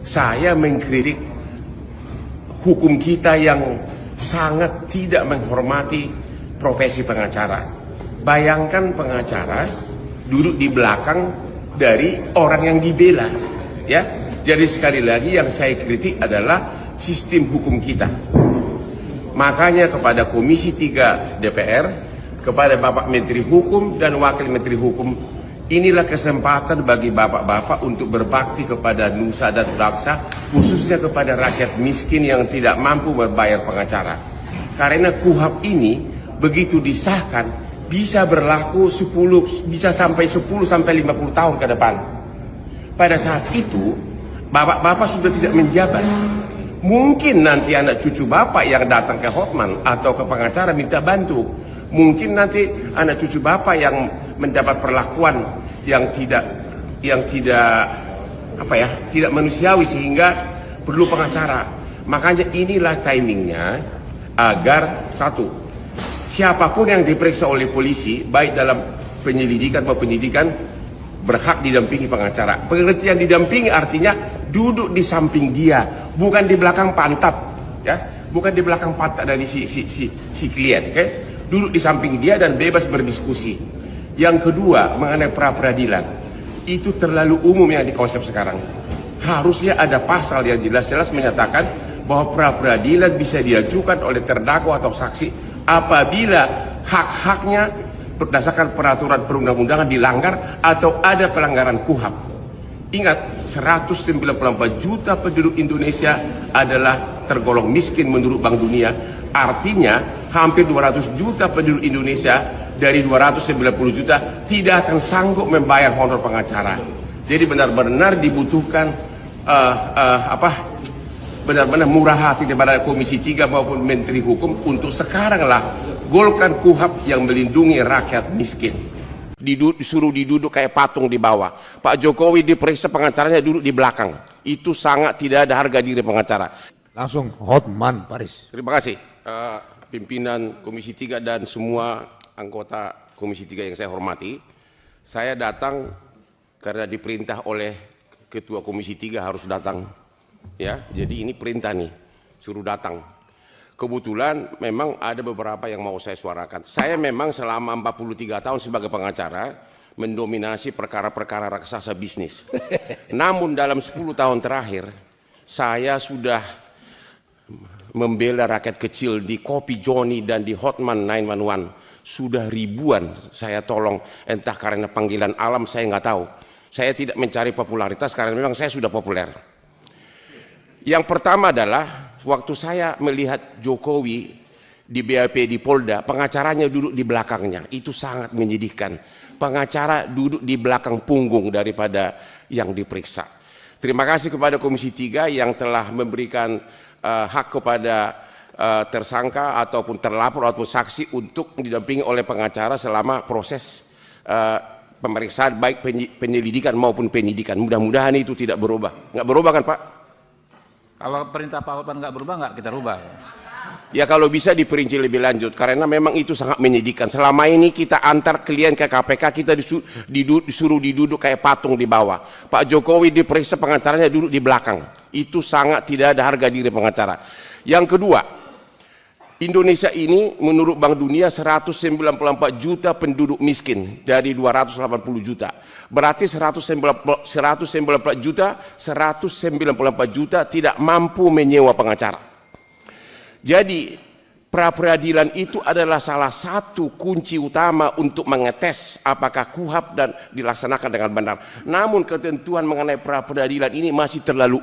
saya mengkritik hukum kita yang sangat tidak menghormati profesi pengacara. Bayangkan pengacara duduk di belakang dari orang yang dibela, ya. Jadi sekali lagi yang saya kritik adalah sistem hukum kita. Makanya kepada Komisi 3 DPR, kepada Bapak Menteri Hukum dan Wakil Menteri Hukum, inilah kesempatan bagi bapak-bapak untuk berbakti kepada nusa dan bangsa, khususnya kepada rakyat miskin yang tidak mampu membayar pengacara. Karena KUHP ini begitu disahkan bisa berlaku 10 sampai 50 tahun ke depan. Pada saat itu bapak-bapak sudah tidak menjabat. Mungkin nanti anak cucu bapak yang datang ke Hotman atau ke pengacara minta bantu. Mungkin nanti anak cucu bapak yang mendapat perlakuan yang tidak tidak manusiawi sehingga perlu pengacara. Makanya inilah timingnya agar satu, siapapun yang diperiksa oleh polisi baik dalam penyelidikan maupun penyidikan berhak didampingi pengacara. Pengertian didampingi artinya duduk di samping dia, bukan di belakang pantat, ya, bukan di belakang pantat dari si klien, oke? Duduk di samping dia dan bebas berdiskusi. Yang kedua, mengenai pra-peradilan, itu terlalu umum yang di konsep sekarang. Harusnya ada pasal yang jelas-jelas menyatakan bahwa pra-peradilan bisa diajukan oleh terdakwa atau saksi apabila hak-haknya berdasarkan peraturan perundang-undangan dilanggar atau ada pelanggaran KUHP. Ingat, 194 juta penduduk Indonesia adalah tergolong miskin menurut Bank Dunia. Artinya hampir 200 juta penduduk Indonesia dari 290 juta tidak akan sanggup membayar honor pengacara. Jadi benar-benar dibutuhkan benar-benar murah hati daripada Komisi 3 maupun Menteri Hukum untuk sekaranglah golkan KUHP yang melindungi rakyat miskin. Disuruh diduduk kayak patung di bawah. Pak Jokowi diperiksa pengacaranya duduk di belakang. Itu sangat tidak ada harga diri pengacara. Langsung Hotman Paris. Terima kasih pimpinan Komisi 3 dan semua anggota Komisi 3 yang saya hormati. Saya datang karena diperintah oleh Ketua Komisi 3 harus datang. Ya, jadi ini perintah nih, suruh datang. Kebetulan memang ada beberapa yang mau saya suarakan. Saya memang selama 43 tahun sebagai pengacara mendominasi perkara-perkara raksasa bisnis. Namun dalam 10 tahun terakhir saya sudah membela rakyat kecil di Kopi Joni dan di Hotman 911. Sudah ribuan saya tolong, entah karena panggilan alam saya nggak tahu. Saya tidak mencari popularitas karena memang saya sudah populer. Yang pertama adalah waktu saya melihat Jokowi di BAP di Polda, pengacaranya duduk di belakangnya. Itu sangat menyedihkan. Pengacara duduk di belakang punggung daripada yang diperiksa. Terima kasih kepada Komisi 3 yang telah memberikan hak kepada tersangka ataupun terlapor ataupun saksi untuk didampingi oleh pengacara selama proses pemeriksaan baik penyelidikan maupun penyidikan. Mudah-mudahan itu tidak berubah. Nggak berubah kan Pak? Kalau perintah Pak Hotman nggak berubah, nggak kita rubah. Ya kalau bisa diperinci lebih lanjut, karena memang itu sangat menyedihkan. Selama ini kita antar klien ke KPK, kita disuruh diduduk kayak patung di bawah. Pak Jokowi diperiksa pengacaranya duduk di belakang. Itu sangat tidak ada harga diri pengacara. Yang kedua, Indonesia ini menurut Bank Dunia 194 juta penduduk miskin dari 280 juta. Berarti 194 juta tidak mampu menyewa pengacara. Jadi pra-peradilan itu adalah salah satu kunci utama untuk mengetes apakah KUHP dan dilaksanakan dengan benar. Namun ketentuan mengenai pra-peradilan ini masih terlalu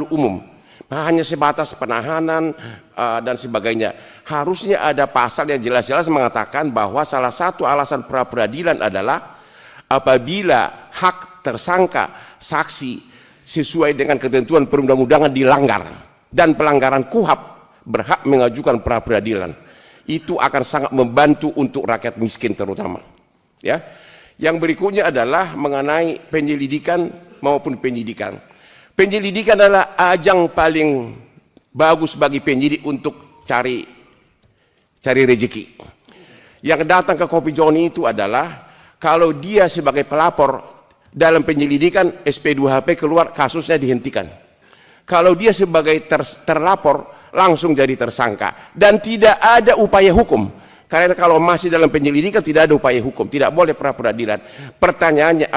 umum. Hanya sebatas penahanan dan sebagainya. Harusnya ada pasal yang jelas-jelas mengatakan bahwa salah satu alasan pra-peradilan adalah apabila hak tersangka saksi sesuai dengan ketentuan perundang-undangan dilanggar dan pelanggaran KUHP berhak mengajukan pra-peradilan. Itu akan sangat membantu untuk rakyat miskin terutama. Ya. Yang berikutnya adalah mengenai penyelidikan maupun penyidikan. Penyelidikan adalah ajang paling bagus bagi penyidik untuk cari rezeki. Yang datang ke Kopi Joni itu adalah kalau dia sebagai pelapor dalam penyelidikan SP2HP keluar kasusnya dihentikan. Kalau dia sebagai terlapor langsung jadi tersangka dan tidak ada upaya hukum. Karena kalau masih dalam penyelidikan tidak ada upaya hukum, tidak boleh pra peradilan. Pertanyaannya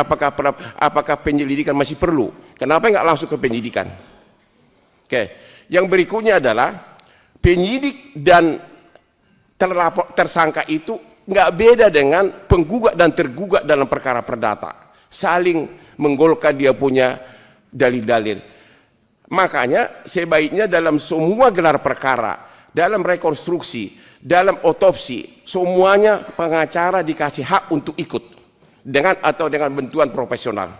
apakah penyelidikan masih perlu? Kenapa nggak langsung ke penyidikan? Oke, yang berikutnya adalah penyidik dan tersangka itu nggak beda dengan penggugat dan tergugat dalam perkara perdata, saling menggolkan dia punya dalil-dalil. Makanya sebaiknya dalam semua gelar perkara, dalam rekonstruksi, dalam otopsi, semuanya pengacara dikasih hak untuk ikut dengan atau dengan bantuan profesional.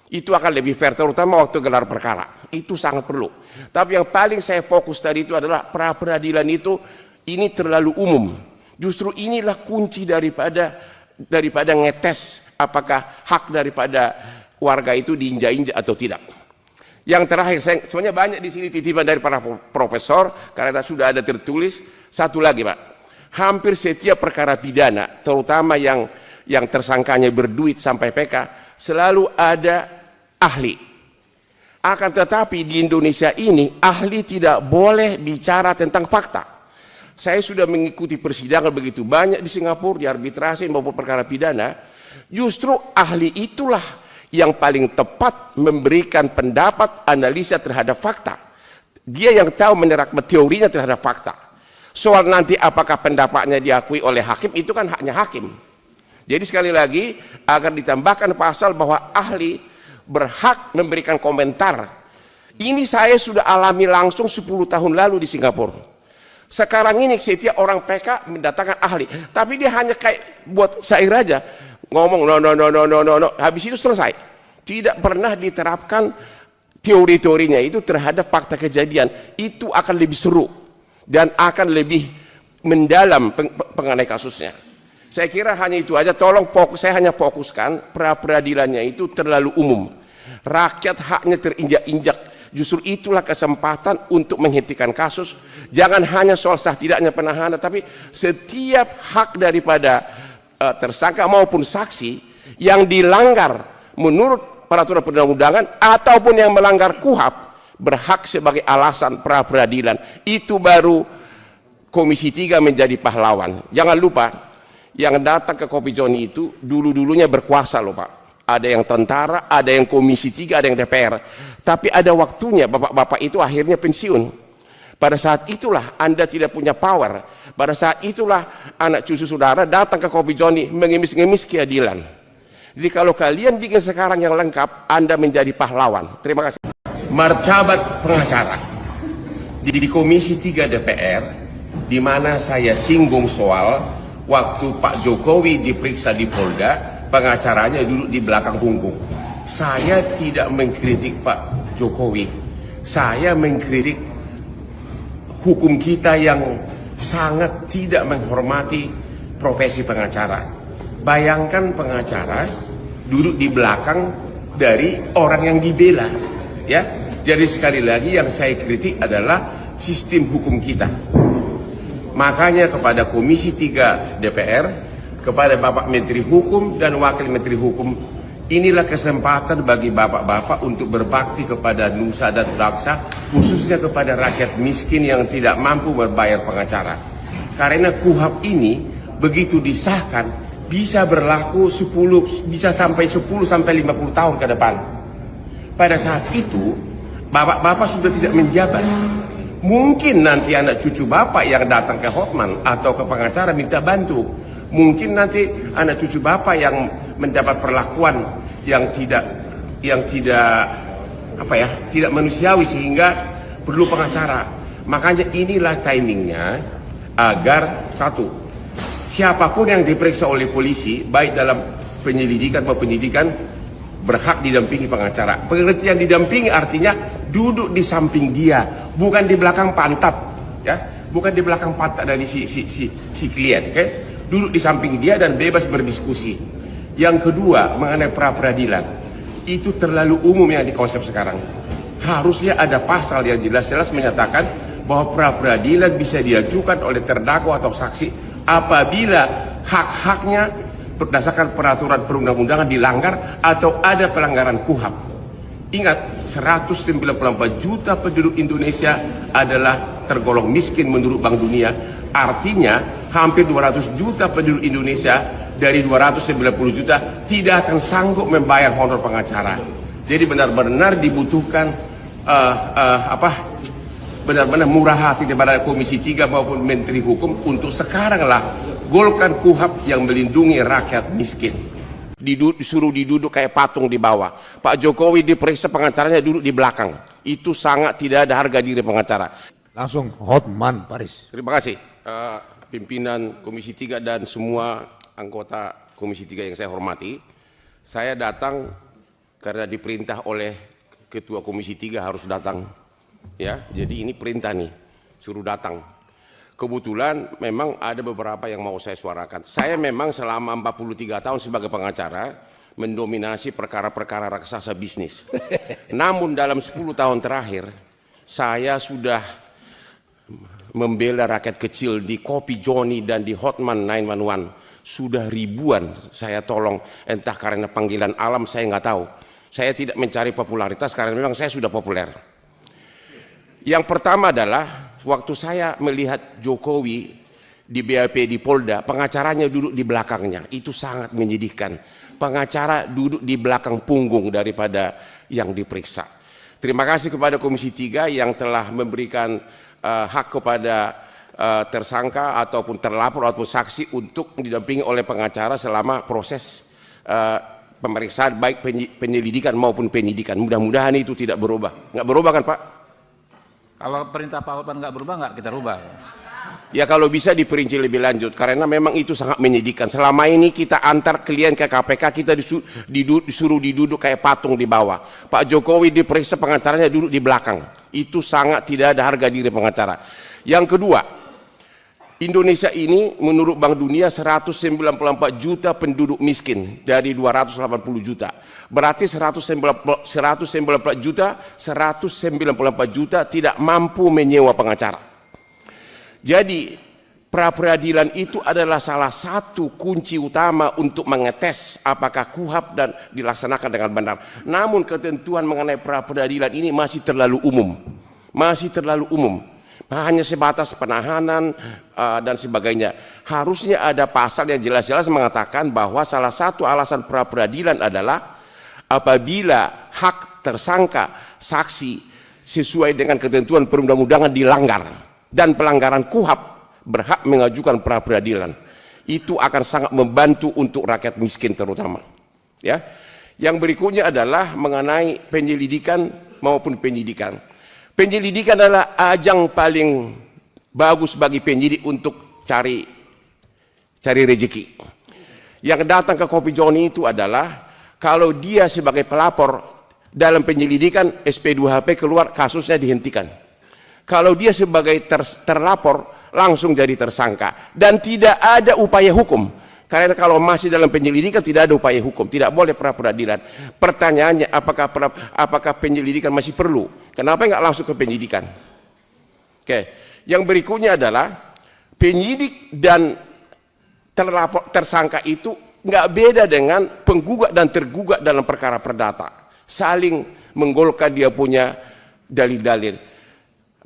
Itu akan lebih fair, terutama waktu gelar perkara. Itu sangat perlu. Tapi yang paling saya fokus tadi itu adalah pra peradilan itu ini terlalu umum. Justru inilah kunci daripada ngetes apakah hak daripada warga itu diinjak-injak atau tidak. Yang terakhir, sebenarnya banyak di sini titipan dari para profesor karena sudah ada tertulis. Satu lagi, Pak, hampir setiap perkara pidana, terutama yang tersangkanya berduit sampai PK, selalu ada ahli. Akan tetapi di Indonesia ini ahli tidak boleh bicara tentang fakta. Saya sudah mengikuti persidangan begitu banyak di Singapura, di arbitrasi maupun perkara pidana. Justru ahli itulah yang paling tepat memberikan pendapat analisa terhadap fakta. Dia yang tahu menerapkan teorinya terhadap fakta. Soal nanti apakah pendapatnya diakui oleh hakim itu kan haknya hakim. Jadi sekali lagi agar ditambahkan pasal bahwa ahli berhak memberikan komentar. Ini saya sudah alami langsung 10 tahun lalu di Singapura. Sekarang ini setiap orang PK mendatangkan ahli, tapi dia hanya kayak buat syair aja, ngomong no, habis itu selesai. Tidak pernah diterapkan teori-teorinya itu terhadap fakta kejadian. Itu akan lebih seru dan akan lebih mendalam mengenai kasusnya. Saya kira hanya itu aja. Tolong saya hanya fokuskan pra peradilannya itu terlalu umum. Rakyat haknya terinjak-injak. Justru itulah kesempatan untuk menghentikan kasus. Jangan hanya soal sah tidaknya penahanan, tapi setiap hak daripada tersangka maupun saksi yang dilanggar menurut peraturan perundang-undangan ataupun yang melanggar KUHP berhak sebagai alasan pra peradilan. Itu baru Komisi 3 menjadi pahlawan. Jangan lupa yang datang ke Kopi Joni itu dulu-dulunya berkuasa loh Pak. Ada yang tentara, ada yang Komisi 3, ada yang DPR. Tapi ada waktunya bapak-bapak itu akhirnya pensiun. Pada saat itulah Anda tidak punya power. Pada saat itulah anak cucu saudara datang ke Kopi Joni mengemis-ngemis keadilan. Jadi kalau kalian bikin sekarang yang lengkap, Anda menjadi pahlawan. Terima kasih. Martabat pengacara di Komisi 3 DPR, di mana saya singgung soal waktu Pak Jokowi diperiksa di Polda, pengacaranya duduk di belakang punggung. Saya tidak mengkritik Pak Jokowi, saya mengkritik hukum kita yang sangat tidak menghormati profesi pengacara. Bayangkan pengacara duduk di belakang dari orang yang dibela, ya. Jadi sekali lagi yang saya kritik adalah sistem hukum kita. Makanya kepada Komisi 3 DPR, kepada Bapak Menteri Hukum dan Wakil Menteri Hukum, inilah kesempatan bagi bapak-bapak untuk berbakti kepada nusa dan bangsa, khususnya kepada rakyat miskin yang tidak mampu berbayar pengacara. Karena KUHP ini begitu disahkan bisa berlaku 10 sampai 50 tahun ke depan. Pada saat itu bapak-bapak sudah tidak menjabat. Mungkin nanti anak cucu bapak yang datang ke Hotman atau ke pengacara minta bantu. Mungkin nanti anak cucu bapak yang mendapat perlakuan yang tidak manusiawi sehingga perlu pengacara. Makanya inilah timingnya agar satu, siapapun yang diperiksa oleh polisi baik dalam penyelidikan maupun penyidikan berhak didampingi pengacara. Pengertian didampingi artinya duduk di samping dia, bukan di belakang pantat, ya, bukan di belakang pantat dari si klien, oke? Duduk di samping dia dan bebas berdiskusi. Yang kedua, mengenai pra peradilan, itu terlalu umum yang dikonsep sekarang. Harusnya ada pasal yang jelas-jelas menyatakan bahwa pra peradilan bisa diajukan oleh terdakwa atau saksi apabila hak-haknya berdasarkan peraturan perundang-undangan dilanggar atau ada pelanggaran KUHAP. Ingat, 194 juta penduduk Indonesia adalah tergolong miskin menurut Bank Dunia. Artinya hampir 200 juta penduduk Indonesia dari 290 juta tidak akan sanggup membayar honor pengacara. Jadi benar-benar dibutuhkan benar-benar murah hati daripada Komisi 3 maupun Menteri Hukum untuk sekaranglah golkan KUHAP yang melindungi rakyat miskin. Disuruh diduduk kayak patung di bawah. Pak Jokowi diperiksa, pengacaranya duduk di belakang. Itu sangat tidak ada harga diri pengacara. Langsung Hotman Paris. Terima kasih pimpinan Komisi 3 dan semua anggota Komisi 3 yang saya hormati. Saya datang karena diperintah oleh Ketua Komisi 3 harus datang. Ya, jadi ini perintah nih, suruh datang. Kebetulan memang ada beberapa yang mau saya suarakan. Saya memang selama 43 tahun sebagai pengacara mendominasi perkara-perkara raksasa bisnis. Namun dalam 10 tahun terakhir saya sudah membela rakyat kecil di Kopi Joni dan di Hotman 911. Sudah ribuan saya tolong, entah karena panggilan alam saya nggak tahu. Saya tidak mencari popularitas karena memang saya sudah populer. Yang pertama adalah waktu saya melihat Jokowi di BAP di Polda, pengacaranya duduk di belakangnya. Itu sangat menyedihkan. Pengacara duduk di belakang punggung daripada yang diperiksa. Terima kasih kepada Komisi 3 yang telah memberikan hak kepada tersangka ataupun terlapor ataupun saksi untuk didampingi oleh pengacara selama proses pemeriksaan baik penyelidikan maupun penyidikan. Mudah-mudahan itu tidak berubah. Nggak berubah kan Pak? Kalau perintah Pak Hotman nggak berubah, nggak kita rubah. Ya kalau bisa diperinci lebih lanjut, karena memang itu sangat menyedihkan. Selama ini kita antar klien ke KPK, kita disuruh diduduk kayak patung di bawah. Pak Jokowi diperiksa, pengacaranya duduk di belakang. Itu sangat tidak ada harga diri pengacara. Yang kedua, Indonesia ini menurut Bank Dunia 194 juta penduduk miskin dari 280 juta. Berarti 194 juta tidak mampu menyewa pengacara. Jadi pra peradilan itu adalah salah satu kunci utama untuk mengetes apakah KUHAP dan dilaksanakan dengan benar. Namun ketentuan mengenai pra peradilan ini masih terlalu umum. Masih terlalu umum. Hanya sebatas penahanan dan sebagainya. Harusnya ada pasal yang jelas-jelas mengatakan bahwa salah satu alasan pra peradilan adalah apabila hak tersangka saksi sesuai dengan ketentuan perundang-undangan dilanggar dan pelanggaran KUHAP berhak mengajukan pra peradilan. Itu akan sangat membantu untuk rakyat miskin terutama. Ya. Yang berikutnya adalah mengenai penyelidikan maupun penyidikan. Penyelidikan adalah ajang paling bagus bagi penyidik untuk cari rezeki. Yang datang ke Kopi Joni itu adalah kalau dia sebagai pelapor dalam penyelidikan SP2HP keluar, kasusnya dihentikan. Kalau dia sebagai terlapor langsung jadi tersangka dan tidak ada upaya hukum. Karena kalau masih dalam penyelidikan tidak ada upaya hukum, tidak boleh pra peradilan. Pertanyaannya apakah penyelidikan masih perlu? Kenapa nggak langsung ke penyidikan? Oke. Yang berikutnya adalah penyidik dan tersangka itu nggak beda dengan penggugat dan tergugat dalam perkara perdata, saling menggolkan dia punya dalil-dalil.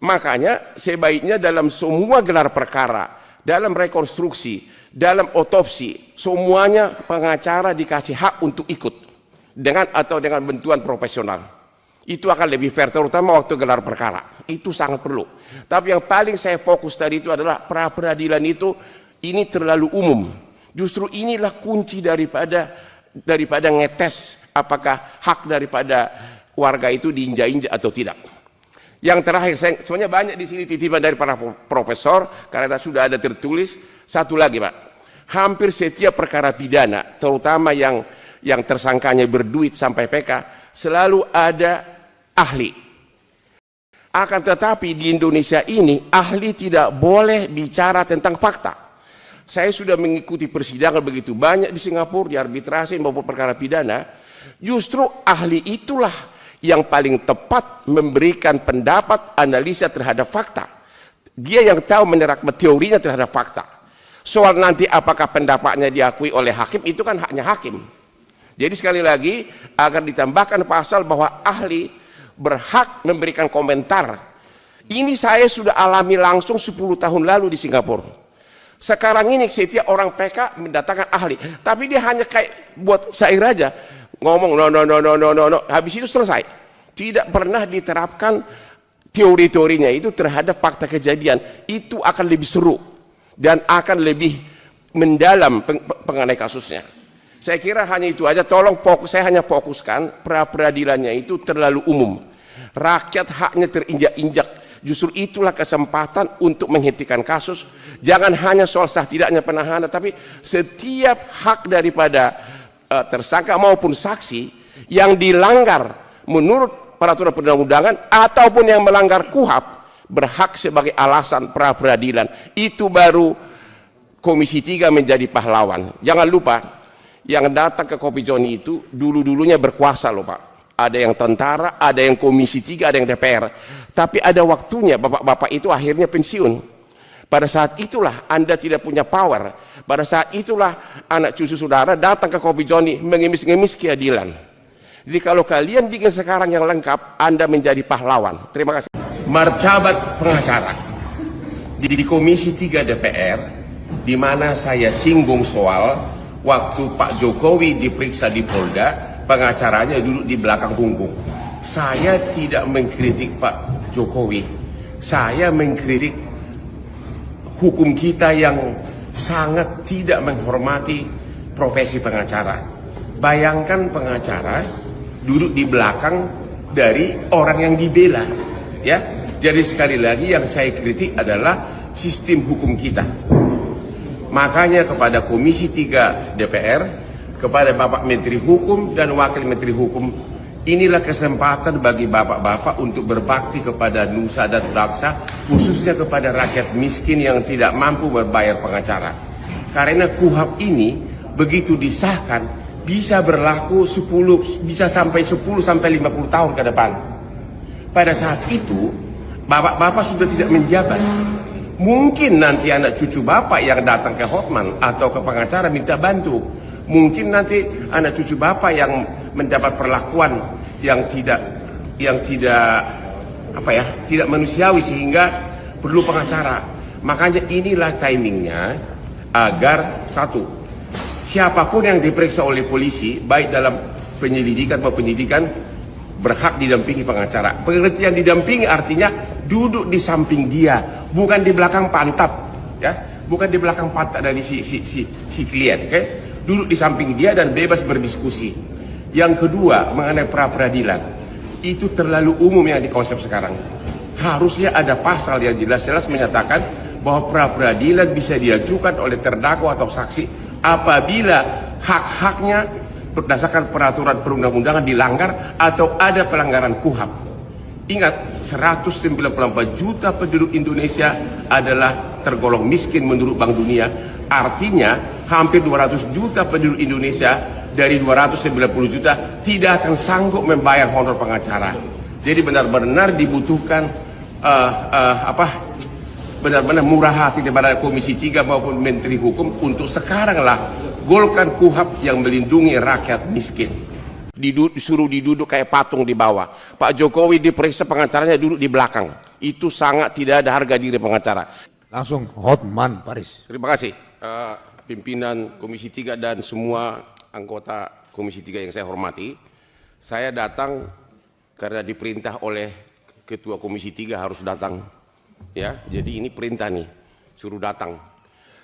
Makanya sebaiknya dalam semua gelar perkara, dalam rekonstruksi, dalam otopsi, semuanya pengacara dikasih hak untuk ikut dengan bantuan profesional. Itu akan lebih fair, terutama waktu gelar perkara. Itu sangat perlu. Tapi yang paling saya fokus tadi itu adalah pra peradilan itu ini terlalu umum. Justru inilah kunci daripada ngetes apakah hak daripada warga itu diinjak-injak atau tidak. Yang terakhir, soalnya banyak di sini titipan dari para profesor karena sudah ada tertulis. Satu lagi Pak, hampir setiap perkara pidana, terutama yang tersangkanya berduit sampai PK, selalu ada ahli. Akan tetapi di Indonesia ini ahli tidak boleh bicara tentang fakta. Saya sudah mengikuti persidangan begitu banyak di Singapura, di arbitrasi maupun perkara pidana. Justru ahli itulah yang paling tepat memberikan pendapat analisa terhadap fakta. Dia yang tahu menerapkan teorinya terhadap fakta. Soal nanti apakah pendapatnya diakui oleh hakim, itu kan haknya hakim. Jadi sekali lagi, agar ditambahkan pasal bahwa ahli berhak memberikan komentar. Ini saya sudah alami langsung 10 tahun lalu di Singapura. Sekarang ini setiap orang PK mendatangkan ahli, tapi dia hanya kayak buat syair aja, ngomong no, habis itu selesai. Tidak pernah diterapkan teori-teorinya itu terhadap fakta kejadian. Itu akan lebih seru dan akan lebih mendalam mengenai kasusnya. Saya kira hanya itu aja. Tolong saya hanya fokuskan pra-peradilannya itu terlalu umum. Rakyat haknya terinjak-injak. Justru itulah kesempatan untuk menghentikan kasus. Jangan hanya soal sah tidaknya penahanan, tapi setiap hak daripada tersangka maupun saksi yang dilanggar menurut peraturan perundang-undangan ataupun yang melanggar KUHP berhak sebagai alasan pra-peradilan. Itu baru Komisi 3 menjadi pahlawan. Jangan lupa, yang datang ke Kopi Joni itu dulu-dulunya berkuasa loh Pak. Ada yang tentara, ada yang Komisi 3, ada yang DPR. Tapi ada waktunya bapak-bapak itu akhirnya pensiun. Pada saat itulah Anda tidak punya power. Pada saat itulah anak cucu saudara datang ke Kopi Joni mengemis-ngemis keadilan. Jadi kalau kalian bikin sekarang yang lengkap, Anda menjadi pahlawan. Terima kasih. Martabat pengacara. Di Komisi 3 DPR, di mana saya singgung soal waktu Pak Jokowi diperiksa di Polda, pengacaranya duduk di belakang punggung. Saya tidak mengkritik Pak Jokowi. Saya mengkritik hukum kita yang sangat tidak menghormati profesi pengacara. Bayangkan pengacara duduk di belakang dari orang yang dibela, ya. Jadi sekali lagi yang saya kritik adalah sistem hukum kita. Makanya kepada Komisi 3 DPR, kepada Bapak Menteri Hukum dan Wakil Menteri Hukum, inilah kesempatan bagi bapak-bapak untuk berbakti kepada nusa dan bangsa, khususnya kepada rakyat miskin yang tidak mampu berbayar pengacara. Karena KUHP ini begitu disahkan bisa berlaku 10 sampai 50 tahun ke depan. Pada saat itu bapak-bapak sudah tidak menjabat. Mungkin nanti anak cucu bapak yang datang ke Hotman atau ke pengacara minta bantu. Mungkin nanti anak cucu bapak yang mendapat perlakuan yang tidak manusiawi sehingga perlu pengacara. Makanya inilah timingnya agar satu, siapapun yang diperiksa oleh polisi baik dalam penyelidikan maupun penyidikan berhak didampingi pengacara. Pengertian didampingi artinya duduk di samping dia, bukan di belakang pantat, ya, bukan di belakang pantat dari si klien, oke? Duduk di samping dia dan bebas berdiskusi. Yang kedua, mengenai pra-peradilan, itu terlalu umum yang dikonsep sekarang. Harusnya ada pasal yang jelas-jelas menyatakan bahwa pra-peradilan bisa diajukan oleh terdakwa atau saksi apabila hak-haknya berdasarkan peraturan perundang-undangan dilanggar atau ada pelanggaran KUHP. Ingat, 194 juta penduduk Indonesia adalah tergolong miskin menurut Bank Dunia. Artinya hampir 200 juta penduduk Indonesia dari 290 juta tidak akan sanggup membayar honor pengacara. Jadi benar-benar dibutuhkan benar-benar murah hati daripada Komisi 3 maupun Menteri Hukum untuk sekaranglah golkan KUHP yang melindungi rakyat miskin. Disuruh diduduk kayak patung di bawah. Pak Jokowi diperiksa pengacaranya duduk di belakang. Itu sangat tidak ada harga diri pengacara. Langsung Hotman Paris. Terima kasih pimpinan Komisi 3 dan semua anggota Komisi 3 yang saya hormati. Saya datang karena diperintah oleh Ketua Komisi 3 harus datang. Ya, jadi ini perintah nih, suruh datang.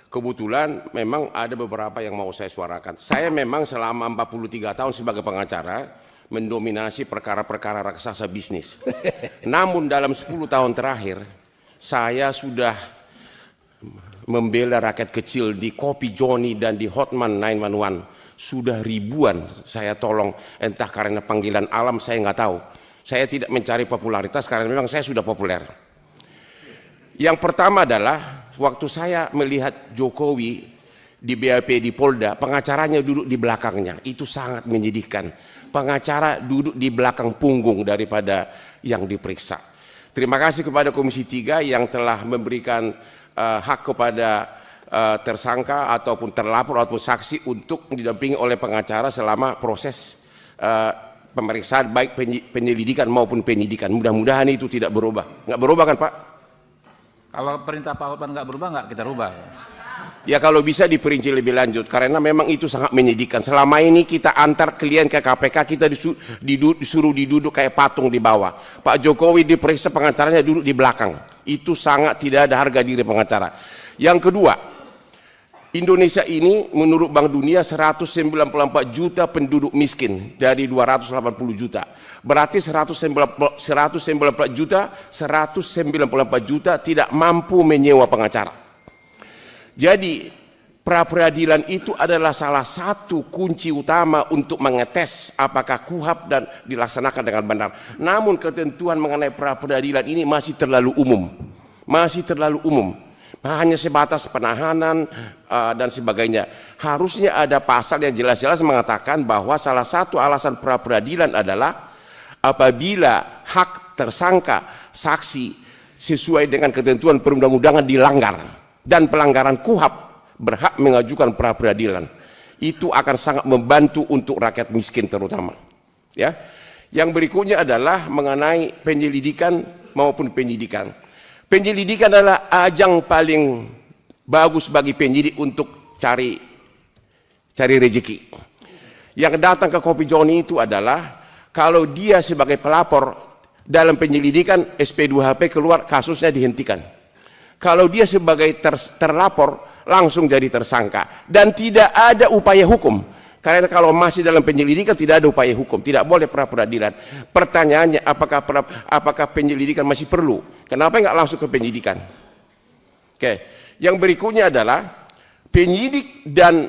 Kebetulan memang ada beberapa yang mau saya suarakan. Saya memang selama 43 tahun sebagai pengacara mendominasi perkara-perkara raksasa bisnis. Namun dalam 10 tahun terakhir saya sudah membela rakyat kecil di Kopi Joni dan di Hotman 911. Sudah ribuan saya tolong, entah karena panggilan alam saya nggak tahu. Saya tidak mencari popularitas karena memang saya sudah populer. Yang pertama adalah waktu saya melihat Jokowi di BAP di Polda, pengacaranya duduk di belakangnya. Itu sangat menyedihkan. Pengacara duduk di belakang punggung daripada yang diperiksa. Terima kasih kepada Komisi 3 yang telah memberikan hak kepada tersangka ataupun terlapor ataupun saksi untuk didampingi oleh pengacara selama proses pemeriksaan baik penyelidikan maupun penyidikan. Mudah-mudahan itu tidak berubah. Nggak berubah kan Pak? Kalau perintah Pak Hotman nggak berubah, nggak kita rubah. Ya kalau bisa diperinci lebih lanjut, karena memang itu sangat menyedihkan. Selama ini kita antar klien ke KPK, kita disuruh diduduk kayak patung di bawah. Pak Jokowi diperiksa, pengacaranya duduk di belakang. Itu sangat tidak ada harga diri pengacara. Yang kedua, Indonesia ini menurut Bank Dunia 194 juta penduduk miskin dari 280 juta. Berarti 194 juta tidak mampu menyewa pengacara. Jadi pra peradilan itu adalah salah satu kunci utama untuk mengetes apakah KUHP dan dilaksanakan dengan benar. Namun ketentuan mengenai pra peradilan ini masih terlalu umum. Hanya sebatas penahanan dan sebagainya. Harusnya ada pasal yang jelas-jelas mengatakan bahwa salah satu alasan pra peradilan adalah apabila hak tersangka saksi sesuai dengan ketentuan perundang-undangan dilanggar dan pelanggaran KUHP berhak mengajukan pra peradilan. Itu akan sangat membantu untuk rakyat miskin terutama. Ya. Yang berikutnya adalah mengenai penyelidikan maupun penyidikan. Penyelidikan adalah ajang paling bagus bagi penyidik untuk cari rezeki. Yang datang ke Kopi Joni itu adalah kalau dia sebagai pelapor dalam penyelidikan SP2HP keluar, kasusnya dihentikan. Kalau dia sebagai terlapor langsung jadi tersangka dan tidak ada upaya hukum. Karena kalau masih dalam penyelidikan tidak ada upaya hukum, tidak boleh pra peradilan. Pertanyaannya apakah penyelidikan masih perlu? Kenapa nggak langsung ke penyidikan? Oke. Yang berikutnya adalah penyidik dan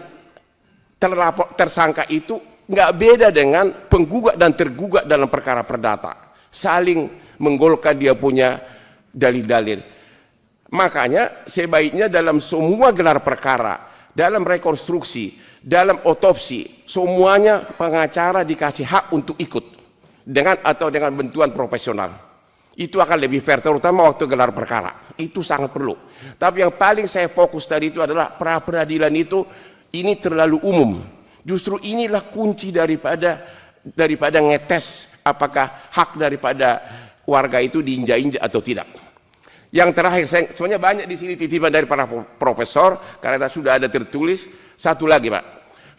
tersangka itu nggak beda dengan penggugat dan tergugat dalam perkara perdata, saling menggolkan dia punya dalil-dalil. Makanya sebaiknya dalam semua gelar perkara, dalam rekonstruksi, dalam otopsi, semuanya pengacara dikasih hak untuk ikut dengan bantuan profesional. Itu akan lebih fair, terutama waktu gelar perkara. Itu sangat perlu. Tapi yang paling saya fokus tadi itu adalah pra peradilan itu ini terlalu umum. Justru inilah kunci daripada ngetes apakah hak daripada warga itu diinjak-injak atau tidak. Yang terakhir, sebenarnya banyak di sini titipan dari para profesor karena sudah ada tertulis. Satu lagi Pak,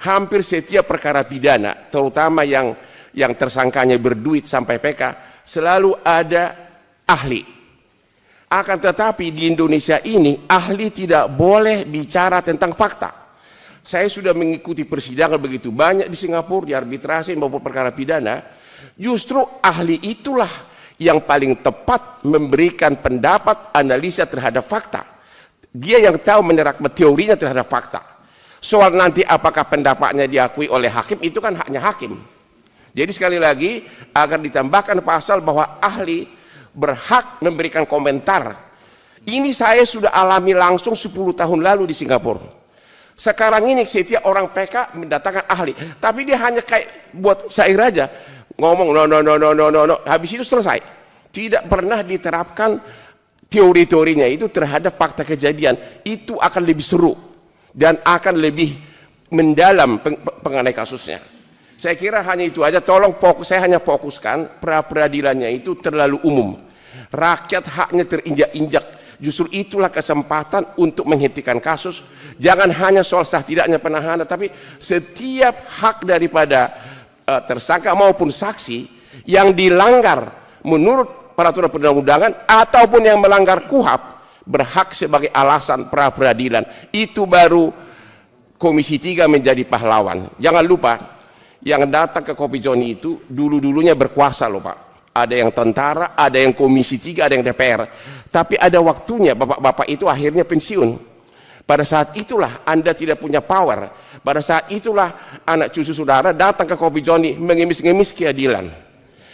hampir setiap perkara pidana, terutama yang tersangkanya berduit sampai PK, selalu ada ahli. Akan tetapi di Indonesia ini ahli tidak boleh bicara tentang fakta. Saya sudah mengikuti persidangan begitu banyak di Singapura, di arbitrasi maupun perkara pidana. Justru ahli itulah yang paling tepat memberikan pendapat analisa terhadap fakta. Dia yang tahu menerapkan teorinya terhadap fakta. Soal nanti apakah pendapatnya diakui oleh hakim itu kan haknya hakim. Jadi sekali lagi agar ditambahkan pasal bahwa ahli berhak memberikan komentar. Ini saya sudah alami langsung 10 tahun lalu di Singapura. Sekarang ini setiap orang PK mendatangkan ahli, tapi dia hanya kayak buat syair aja, ngomong no, habis itu selesai. Tidak pernah diterapkan teori-teorinya itu terhadap fakta kejadian. Itu akan lebih seru dan akan lebih mendalam mengenai kasusnya. Saya kira hanya itu aja. Tolong saya hanya fokuskan pra peradilannya itu terlalu umum. Rakyat haknya terinjak-injak. Justru itulah kesempatan untuk menghentikan kasus. Jangan hanya soal sah tidaknya penahanan, tapi setiap hak daripada tersangka maupun saksi yang dilanggar menurut peraturan perundang-undangan ataupun yang melanggar KUHP berhak sebagai alasan pra peradilan. Itu baru Komisi 3 menjadi pahlawan. Jangan lupa yang datang ke Kopi Joni itu dulu-dulunya berkuasa loh Pak. Ada yang tentara, ada yang Komisi 3, ada yang DPR. Tapi ada waktunya bapak-bapak itu akhirnya pensiun. Pada saat itulah Anda tidak punya power. Pada saat itulah anak cucu saudara datang ke Kopi Joni mengemis-ngemis keadilan.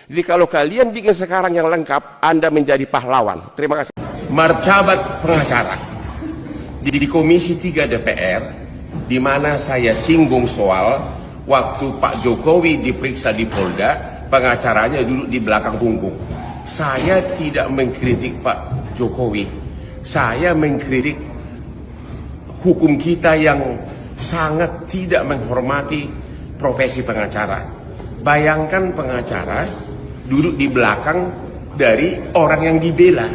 Jadi kalau kalian bikin sekarang yang lengkap, Anda menjadi pahlawan. Terima kasih. Martabat pengacara di Komisi 3 DPR, di mana saya singgung soal waktu Pak Jokowi diperiksa di Polda, pengacaranya duduk di belakang punggung. Saya tidak mengkritik Pak Jokowi, saya mengkritik hukum kita yang sangat tidak menghormati profesi pengacara. Bayangkan pengacara duduk di belakang dari orang yang dibela,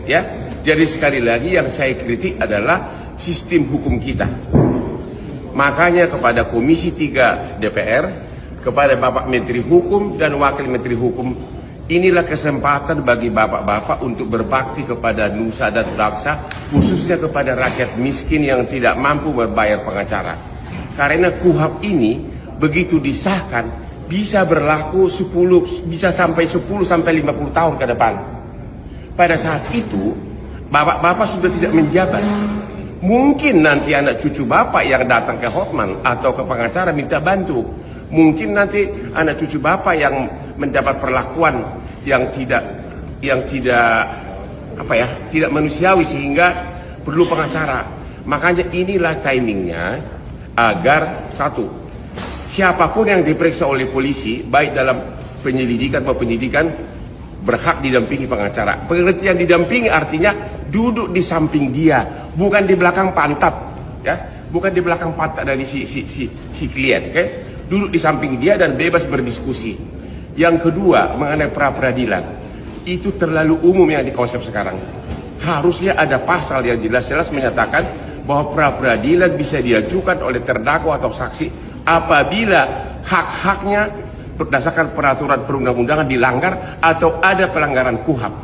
ya. Jadi sekali lagi yang saya kritik adalah sistem hukum kita. Makanya kepada Komisi 3 DPR, kepada Bapak Menteri Hukum dan Wakil Menteri Hukum, inilah kesempatan bagi bapak-bapak untuk berbakti kepada nusa dan bangsa, khususnya kepada rakyat miskin yang tidak mampu berbayar pengacara. Karena KUHP ini begitu disahkan bisa berlaku 10 sampai 50 tahun ke depan. Pada saat itu bapak-bapak sudah tidak menjabat. Mungkin nanti anak cucu bapak yang datang ke hotman atau ke pengacara minta bantu. Mungkin nanti anak cucu bapak yang mendapat perlakuan yang tidak manusiawi sehingga perlu pengacara. Makanya inilah timingnya agar satu, siapapun yang diperiksa oleh polisi baik dalam penyelidikan maupun penyidikan berhak didampingi pengacara. Pengertian didampingi artinya duduk di samping dia, bukan di belakang pantat, ya, bukan di belakang pantat dari si klien, oke? Duduk di samping dia dan bebas berdiskusi. Yang kedua, mengenai pra-peradilan, itu terlalu umum yang dikonsep sekarang. Harusnya ada pasal yang jelas-jelas menyatakan bahwa pra-peradilan bisa diajukan oleh terdakwa atau saksi apabila hak-haknya berdasarkan peraturan perundang-undangan dilanggar atau ada pelanggaran KUHP.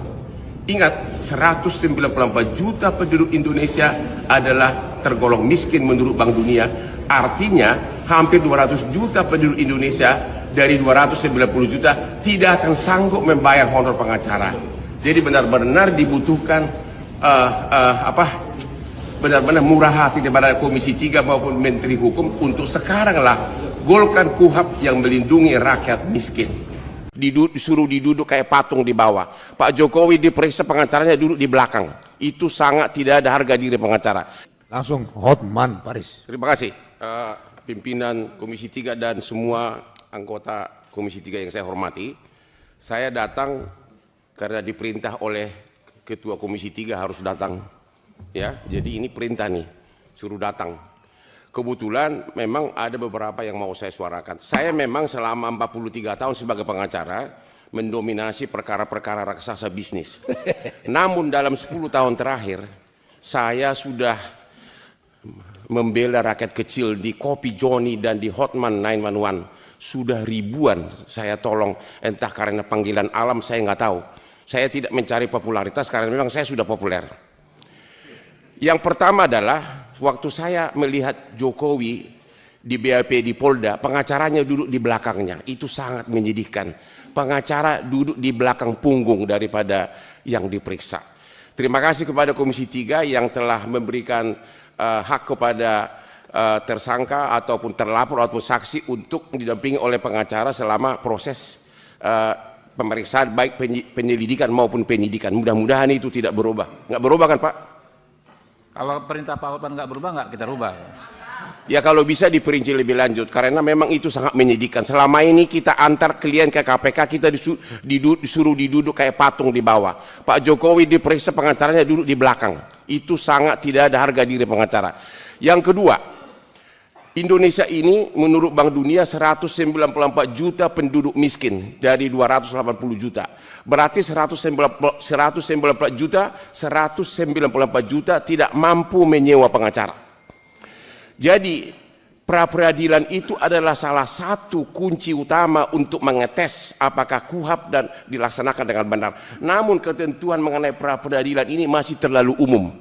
Ingat, 194 juta penduduk Indonesia adalah tergolong miskin menurut Bank Dunia. Artinya hampir 200 juta penduduk Indonesia dari 290 juta tidak akan sanggup membayar honor pengacara. Jadi benar-benar dibutuhkan benar-benar murah hati daripada Komisi 3 maupun Menteri Hukum untuk sekaranglah golkan KUHP yang melindungi rakyat miskin. Disuruh diduduk kayak patung di bawah. Pak Jokowi diperiksa pengacaranya duduk di belakang. Itu sangat tidak ada harga diri pengacara. Langsung Hotman Paris. Terima kasih pimpinan Komisi 3 dan semua anggota Komisi 3 yang saya hormati. Saya datang karena diperintah oleh Ketua Komisi 3 harus datang. Ya, jadi ini perintah nih, suruh datang. Kebetulan memang ada beberapa yang mau saya suarakan. Saya memang selama 43 tahun sebagai pengacara mendominasi perkara-perkara raksasa bisnis. Namun dalam 10 tahun terakhir saya sudah membela rakyat kecil di Kopi Joni dan di Hotman 911. Sudah ribuan saya tolong, entah karena panggilan alam saya nggak tahu. Saya tidak mencari popularitas karena memang saya sudah populer. Yang pertama adalah waktu saya melihat Jokowi di BAP di Polda, pengacaranya duduk di belakangnya. Itu sangat menyedihkan. Pengacara duduk di belakang punggung daripada yang diperiksa. Terima kasih kepada Komisi 3 yang telah memberikan hak kepada tersangka ataupun terlapor ataupun saksi untuk didampingi oleh pengacara selama proses pemeriksaan baik penyelidikan maupun penyidikan. Mudah-mudahan itu tidak berubah. Nggak berubah kan Pak? Kalau perintah Pak Hotman nggak berubah, nggak kita rubah. Ya kalau bisa diperinci lebih lanjut, karena memang itu sangat menyedihkan. Selama ini kita antar klien ke KPK, kita disuruh diduduk kayak patung di bawah. Pak Jokowi diperiksa pengacaranya duduk di belakang. Itu sangat tidak ada harga diri pengacara. Yang kedua, Indonesia ini menurut Bank Dunia 194 juta penduduk miskin dari 280 juta. Berarti 194 juta tidak mampu menyewa pengacara. Jadi pra-peradilan itu adalah salah satu kunci utama untuk mengetes apakah KUHP dan dilaksanakan dengan benar. Namun ketentuan mengenai pra-peradilan ini masih terlalu umum.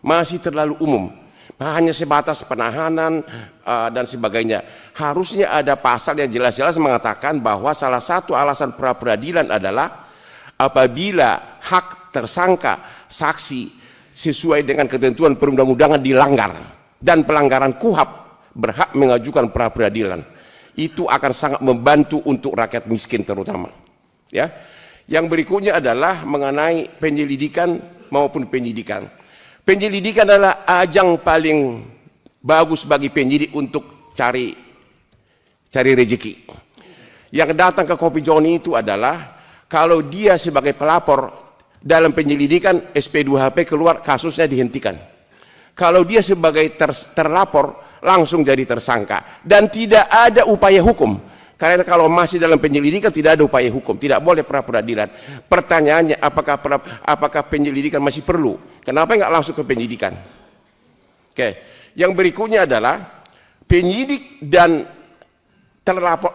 Masih terlalu umum. Hanya sebatas penahanan dan sebagainya. Harusnya ada pasal yang jelas-jelas mengatakan bahwa salah satu alasan pra-peradilan adalah apabila hak tersangka saksi sesuai dengan ketentuan perundang-undangan dilanggar dan pelanggaran KUHP berhak mengajukan pra-peradilan. Itu akan sangat membantu untuk rakyat miskin terutama. Ya. Yang berikutnya adalah mengenai penyelidikan maupun penyidikan. Penyelidikan adalah ajang paling bagus bagi penyidik untuk cari rezeki. Yang datang ke Kopi Joni itu adalah kalau dia sebagai pelapor dalam penyelidikan SP2HP keluar, kasusnya dihentikan. Kalau dia sebagai terlapor langsung jadi tersangka dan tidak ada upaya hukum. Karena kalau masih dalam penyelidikan tidak ada upaya hukum, tidak boleh pra peradilan. Pertanyaannya apakah penyelidikan masih perlu? Kenapa nggak langsung ke penyidikan? Oke. Yang berikutnya adalah penyidik dan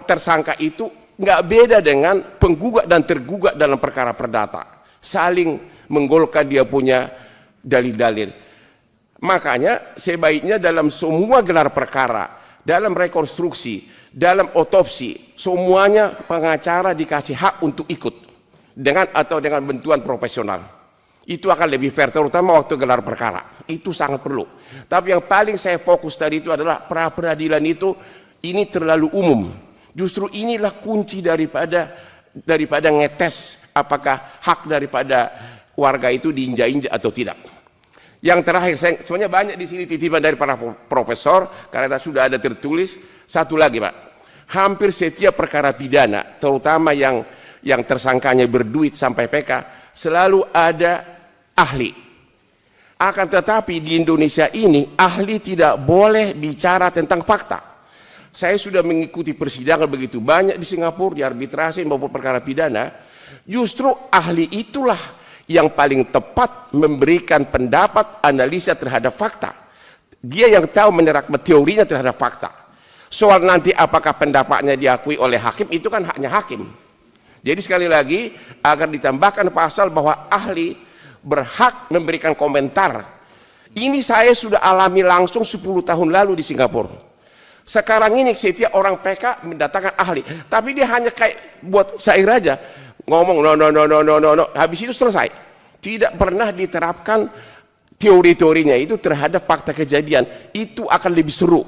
tersangka itu nggak beda dengan penggugat dan tergugat dalam perkara perdata, saling menggolkan dia punya dalil-dalil. Makanya sebaiknya dalam semua gelar perkara, dalam rekonstruksi, dalam otopsi, semuanya pengacara dikasih hak untuk ikut dengan bantuan profesional. Itu akan lebih fair, terutama waktu gelar perkara. Itu sangat perlu. Tapi yang paling saya fokus tadi itu adalah pra peradilan itu ini terlalu umum. Justru inilah kunci daripada ngetes apakah hak daripada warga itu diinjak-injak atau tidak. Yang terakhir, sebenarnya banyak di sini titipan dari para profesor karena sudah ada tertulis. Satu lagi, Pak, hampir setiap perkara pidana, terutama yang tersangkanya berduit sampai PK, selalu ada ahli. Akan tetapi di Indonesia ini ahli tidak boleh bicara tentang fakta. Saya sudah mengikuti persidangan begitu banyak di Singapura, di arbitrasi maupun perkara pidana. Justru ahli itulah yang paling tepat memberikan pendapat analisa terhadap fakta. Dia yang tahu menyerap teorinya terhadap fakta. Soal nanti apakah pendapatnya diakui oleh hakim, itu kan haknya hakim. Jadi sekali lagi agar ditambahkan pasal bahwa ahli berhak memberikan komentar. Ini saya sudah alami langsung 10 tahun lalu di Singapura. Sekarang ini setiap orang PK mendatangkan ahli, tapi dia hanya kayak buat syair aja, ngomong no, habis itu selesai. Tidak pernah diterapkan teori-teorinya itu terhadap fakta kejadian. Itu akan lebih seru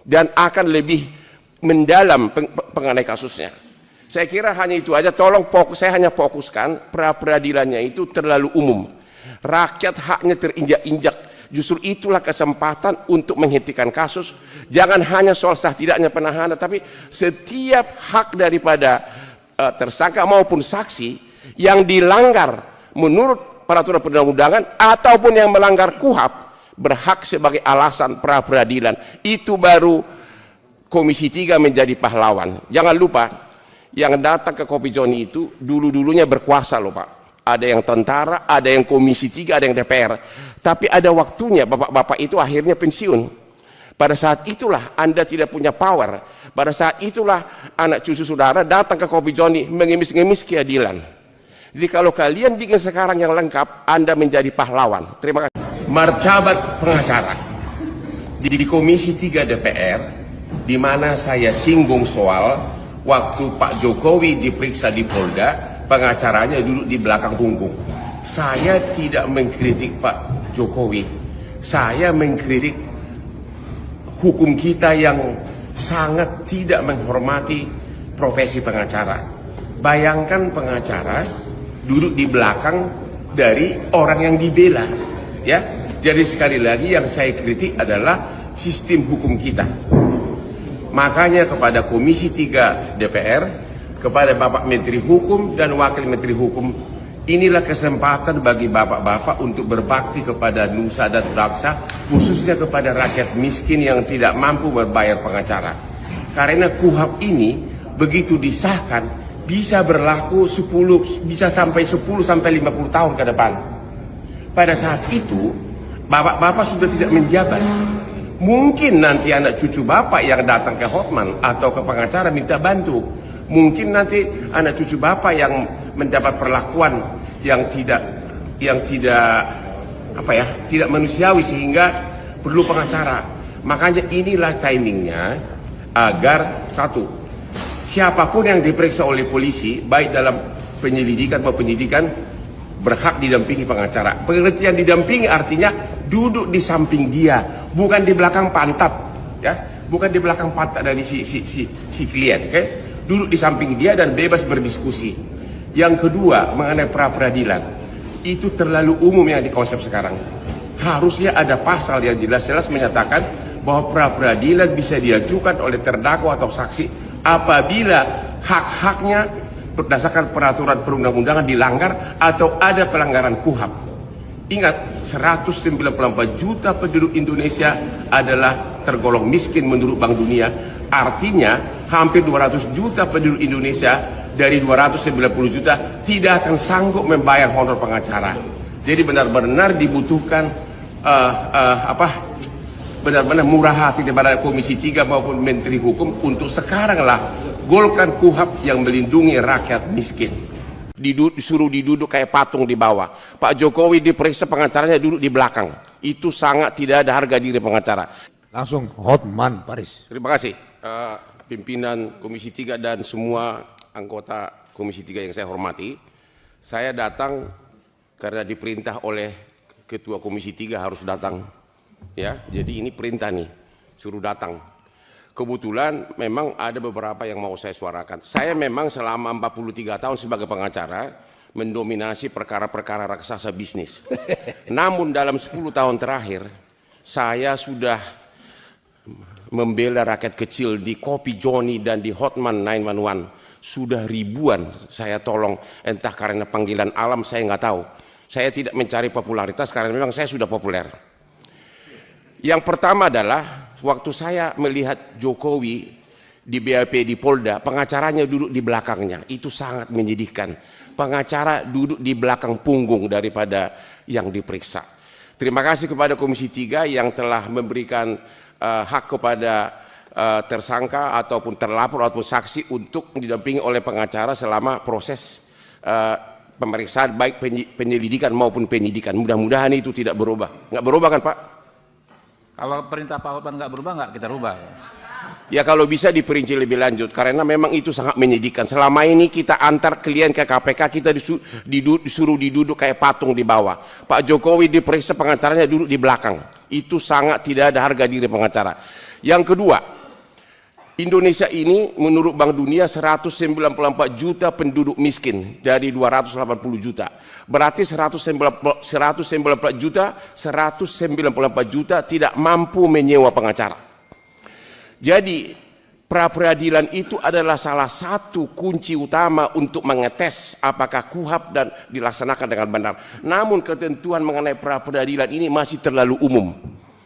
dan akan lebih mendalam mengenai kasusnya. Saya kira hanya itu aja. Tolong saya hanya fokuskan pra peradilannya itu terlalu umum. Rakyat haknya terinjak-injak. Justru itulah kesempatan untuk menghentikan kasus. Jangan hanya soal sah tidaknya penahanan, tapi setiap hak daripada tersangka maupun saksi yang dilanggar menurut peraturan perundang-undangan ataupun yang melanggar KUHP berhak sebagai alasan pra peradilan. Itu baru Komisi 3 menjadi pahlawan. Jangan lupa, yang datang ke Kopi Joni itu dulu-dulunya berkuasa loh Pak. Ada yang tentara, ada yang Komisi 3, ada yang DPR. Tapi ada waktunya bapak-bapak itu akhirnya pensiun. Pada saat itulah Anda tidak punya power. Pada saat itulah anak cucu saudara datang ke Kopi Joni mengemis-ngemis keadilan. Jadi kalau kalian bikin sekarang yang lengkap, Anda menjadi pahlawan. Terima kasih. Martabat pengacara. Di Komisi 3 DPR, di mana saya singgung soal waktu Pak Jokowi diperiksa di Polda, pengacaranya duduk di belakang punggung. Saya tidak mengkritik Pak Jokowi, saya mengkritik hukum kita yang sangat tidak menghormati profesi pengacara. Bayangkan pengacara duduk di belakang dari orang yang dibela, ya. Jadi sekali lagi yang saya kritik adalah sistem hukum kita. Makanya kepada Komisi 3 DPR, kepada Bapak Menteri Hukum dan Wakil Menteri Hukum, inilah kesempatan bagi bapak-bapak untuk berbakti kepada nusa dan bangsa, khususnya kepada rakyat miskin yang tidak mampu berbayar pengacara. Karena KUHP ini begitu disahkan bisa berlaku bisa sampai 10 sampai 50 tahun ke depan. Pada saat itu bapak-bapak sudah tidak menjabat. Mungkin nanti anak cucu bapak yang datang ke Hotman atau ke pengacara minta bantu. Mungkin nanti anak cucu bapak yang mendapat perlakuan yang tidak manusiawi sehingga perlu pengacara. Makanya inilah timingnya agar satu, siapapun yang diperiksa oleh polisi baik dalam penyelidikan maupun penyidikan berhak didampingi pengacara. Pengertian didampingi artinya duduk di samping dia, bukan di belakang pantat, ya, bukan di belakang pantat dari si klien, oke? Duduk di samping dia dan bebas berdiskusi. Yang kedua, mengenai pra peradilan, itu terlalu umum yang dikonsep sekarang. Harusnya ada pasal yang jelas-jelas menyatakan bahwa pra peradilan bisa diajukan oleh terdakwa atau saksi apabila hak-haknya berdasarkan peraturan perundang-undangan dilanggar atau ada pelanggaran KUHP. Ingat, 194 juta penduduk Indonesia adalah tergolong miskin menurut Bank Dunia. Artinya hampir 200 juta penduduk Indonesia dari 290 juta tidak akan sanggup membayar honor pengacara. Jadi benar-benar dibutuhkan benar-benar murah hati daripada Komisi 3 maupun Menteri Hukum untuk sekaranglah golkan KUHP yang melindungi rakyat miskin. Disuruh diduduk kayak patung di bawah. Pak Jokowi diperiksa, pengacaranya duduk di belakang. Itu sangat tidak ada harga diri pengacara. Langsung Hotman Paris. Terima kasih pimpinan Komisi 3 dan semua anggota Komisi 3 yang saya hormati. Saya datang karena diperintah oleh Ketua Komisi 3 harus datang. Ya, jadi ini perintah nih, suruh datang. Kebetulan memang ada beberapa yang mau saya suarakan. Saya memang selama 43 tahun sebagai pengacara mendominasi perkara-perkara raksasa bisnis. Namun dalam 10 tahun terakhir saya sudah membela rakyat kecil di Kopi Joni dan di Hotman 911. Sudah ribuan saya tolong, entah karena panggilan alam saya nggak tahu. Saya tidak mencari popularitas karena memang saya sudah populer. Yang pertama adalah waktu saya melihat Jokowi di BAP di Polda, pengacaranya duduk di belakangnya. Itu sangat menyedihkan. Pengacara duduk di belakang punggung daripada yang diperiksa. Terima kasih kepada Komisi 3 yang telah memberikan hak kepada tersangka ataupun terlapor ataupun saksi untuk didampingi oleh pengacara selama proses pemeriksaan baik penyelidikan maupun penyidikan. Mudah-mudahan itu tidak berubah. Nggak berubah kan Pak? Kalau perintah Pak Hotman nggak berubah, nggak kita rubah. Ya kalau bisa diperinci lebih lanjut, karena memang itu sangat menyedihkan. Selama ini kita antar klien ke KPK, kita disuruh diduduk kayak patung di bawah. Pak Jokowi diperiksa, pengacaranya duduk di belakang. Itu sangat tidak ada harga diri pengacara. Yang kedua, Indonesia ini menurut Bank Dunia 194 juta penduduk miskin dari 280 juta. Berarti 194 juta tidak mampu menyewa pengacara. Jadi pra peradilan itu adalah salah satu kunci utama untuk mengetes apakah KUHP dan dilaksanakan dengan benar. Namun ketentuan mengenai pra peradilan ini masih terlalu umum.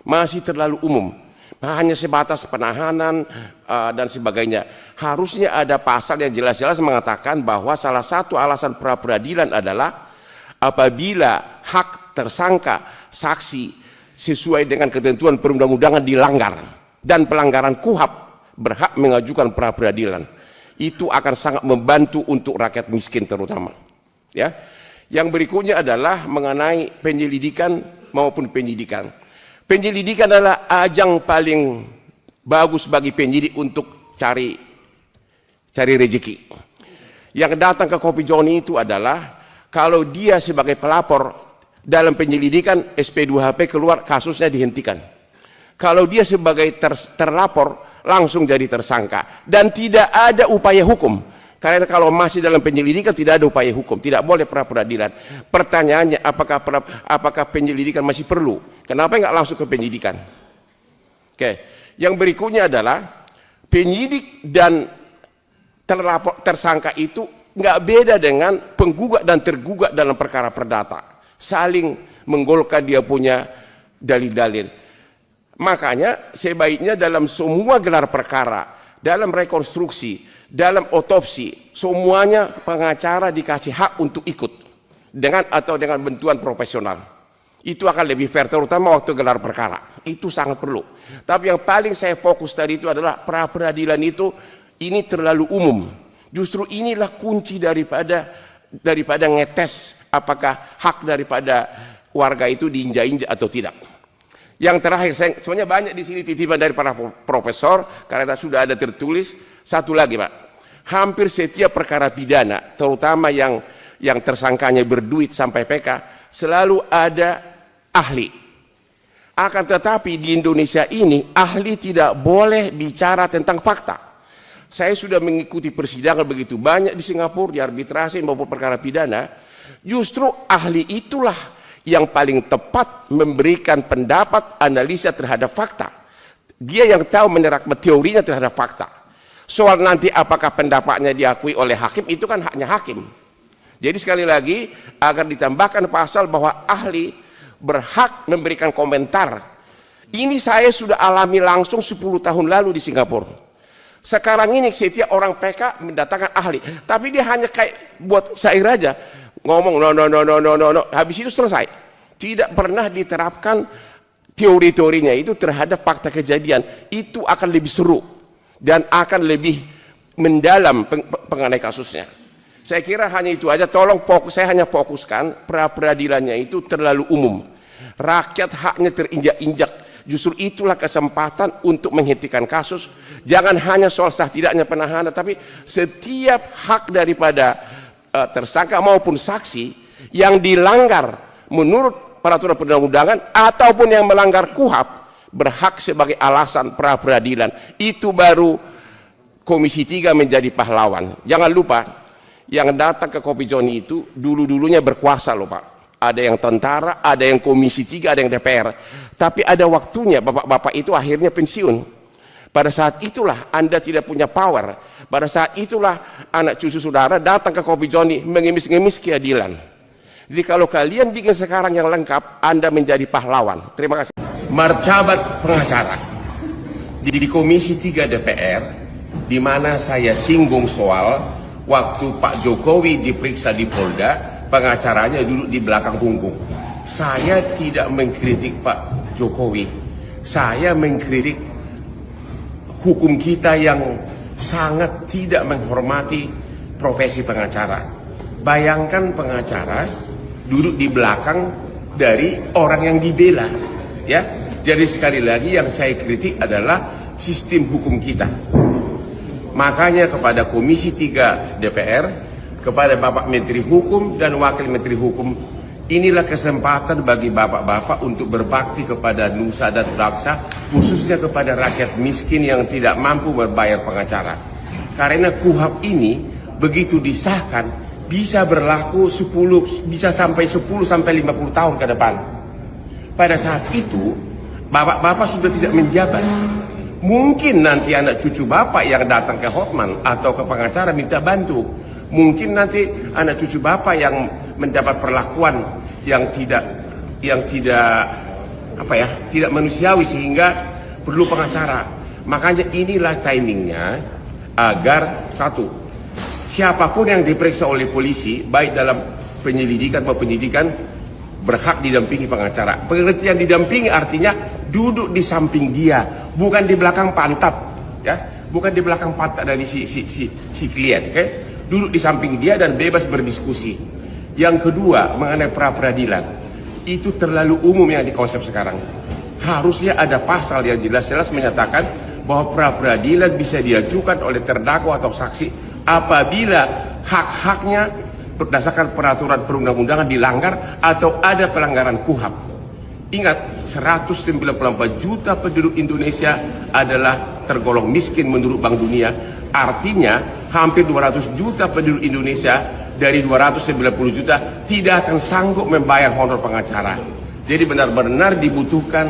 Masih terlalu umum. Hanya sebatas penahanan dan sebagainya. Harusnya ada pasal yang jelas-jelas mengatakan bahwa salah satu alasan pra peradilan adalah apabila hak tersangka saksi sesuai dengan ketentuan perundang-undangan dilanggar dan pelanggaran KUHP berhak mengajukan pra peradilan. Itu akan sangat membantu untuk rakyat miskin terutama. Ya. Yang berikutnya adalah mengenai penyelidikan maupun penyidikan. Penyelidikan adalah ajang paling bagus bagi penyidik untuk cari rezeki. Yang datang ke Kopi Joni itu adalah kalau dia sebagai pelapor dalam penyelidikan SP2HP keluar, kasusnya dihentikan. Kalau dia sebagai terlapor langsung jadi tersangka dan tidak ada upaya hukum. Karena kalau masih dalam penyelidikan tidak ada upaya hukum, tidak boleh pra peradilan. Pertanyaannya apakah penyelidikan masih perlu? Kenapa nggak langsung ke penyidikan? Oke. Yang berikutnya adalah penyidik dan tersangka itu nggak beda dengan penggugat dan tergugat dalam perkara perdata, saling menggolkan dia punya dalil-dalil. Makanya sebaiknya dalam semua gelar perkara, dalam rekonstruksi, dalam otopsi, semuanya pengacara dikasih hak untuk ikut dengan bantuan profesional. Itu akan lebih fair, terutama waktu gelar perkara. Itu sangat perlu. Tapi yang paling saya fokus tadi itu adalah pra peradilan itu ini terlalu umum. Justru inilah kunci daripada ngetes apakah hak daripada warga itu diinjak-injak atau tidak. Yang terakhir, sebenarnya banyak di sini titipan dari para profesor karena sudah ada tertulis. Satu lagi Pak, hampir setiap perkara pidana, terutama yang tersangkanya berduit sampai PK, selalu ada ahli. Akan tetapi di Indonesia ini ahli tidak boleh bicara tentang fakta. Saya sudah mengikuti persidangan begitu banyak di Singapura, di arbitrasi maupun perkara pidana. Justru ahli itulah yang paling tepat memberikan pendapat analisa terhadap fakta. Dia yang tahu menerap teorinya terhadap fakta. Soal nanti apakah pendapatnya diakui oleh hakim, itu kan haknya hakim. Jadi sekali lagi agar ditambahkan pasal bahwa ahli berhak memberikan komentar. Ini saya sudah alami langsung 10 tahun lalu di Singapura. Sekarang ini setiap orang PK mendatangkan ahli, tapi dia hanya kayak buat syair aja, ngomong no, habis itu selesai. Tidak pernah diterapkan teori-teorinya itu terhadap fakta kejadian. Itu akan lebih seru dan akan lebih mendalam mengenai kasusnya. Saya kira hanya itu aja. Tolong saya hanya fokuskan pra-peradilannya itu terlalu umum. Rakyat haknya terinjak-injak. Justru itulah kesempatan untuk menghentikan kasus. Jangan hanya soal sah tidaknya penahanan, tapi setiap hak daripada tersangka maupun saksi yang dilanggar menurut peraturan perundang-undangan ataupun yang melanggar KUHP berhak sebagai alasan pra-peradilan. Itu baru Komisi 3 menjadi pahlawan. Jangan lupa, yang datang ke Kopi Joni itu dulu-dulunya berkuasa loh Pak. Ada yang tentara, ada yang Komisi 3, ada yang DPR. Tapi ada waktunya bapak-bapak itu akhirnya pensiun. Pada saat itulah Anda tidak punya power. Pada saat itulah anak cucu saudara datang ke Kopi Joni mengemis-ngemis keadilan. Jadi kalau kalian bikin sekarang yang lengkap, Anda menjadi pahlawan. Terima kasih. Martabat pengacara. Di Komisi 3 DPR, di mana saya singgung soal waktu Pak Jokowi diperiksa di Polda, pengacaranya duduk di belakang punggung. Saya tidak mengkritik Pak Jokowi. Saya mengkritik hukum kita yang sangat tidak menghormati profesi pengacara. Bayangkan pengacara duduk di belakang dari orang yang dibela, ya. Jadi sekali lagi yang saya kritik adalah sistem hukum kita. Makanya kepada Komisi 3 DPR, kepada Bapak Menteri Hukum dan Wakil Menteri Hukum, inilah kesempatan bagi bapak-bapak untuk berbakti kepada nusa dan bangsa, khususnya kepada rakyat miskin yang tidak mampu membayar pengacara. Karena KUHP ini begitu disahkan bisa berlaku 10 sampai 50 tahun ke depan. Pada saat itu bapak-bapak sudah tidak menjabat. Mungkin nanti anak cucu bapak yang datang ke Hotman atau ke pengacara minta bantu. Mungkin nanti anak cucu bapak yang mendapat perlakuan yang tidak tidak manusiawi sehingga perlu pengacara. Makanya inilah timingnya agar satu, siapapun yang diperiksa oleh polisi baik dalam penyelidikan maupun penyidikan berhak didampingi pengacara. Pengertian didampingi artinya duduk di samping dia, bukan di belakang pantat, ya, bukan di belakang pantat dari si klien, oke? Duduk di samping dia dan bebas berdiskusi. Yang kedua, mengenai pra-peradilan, itu terlalu umum yang dikonsep sekarang. Harusnya ada pasal yang jelas-jelas menyatakan bahwa pra-peradilan bisa diajukan oleh terdakwa atau saksi apabila hak-haknya berdasarkan peraturan perundang-undangan dilanggar atau ada pelanggaran KUHP. Ingat, 194 juta penduduk Indonesia adalah tergolong miskin menurut Bank Dunia. Artinya hampir 200 juta penduduk Indonesia dari 290 juta tidak akan sanggup membayar honor pengacara. Jadi benar-benar dibutuhkan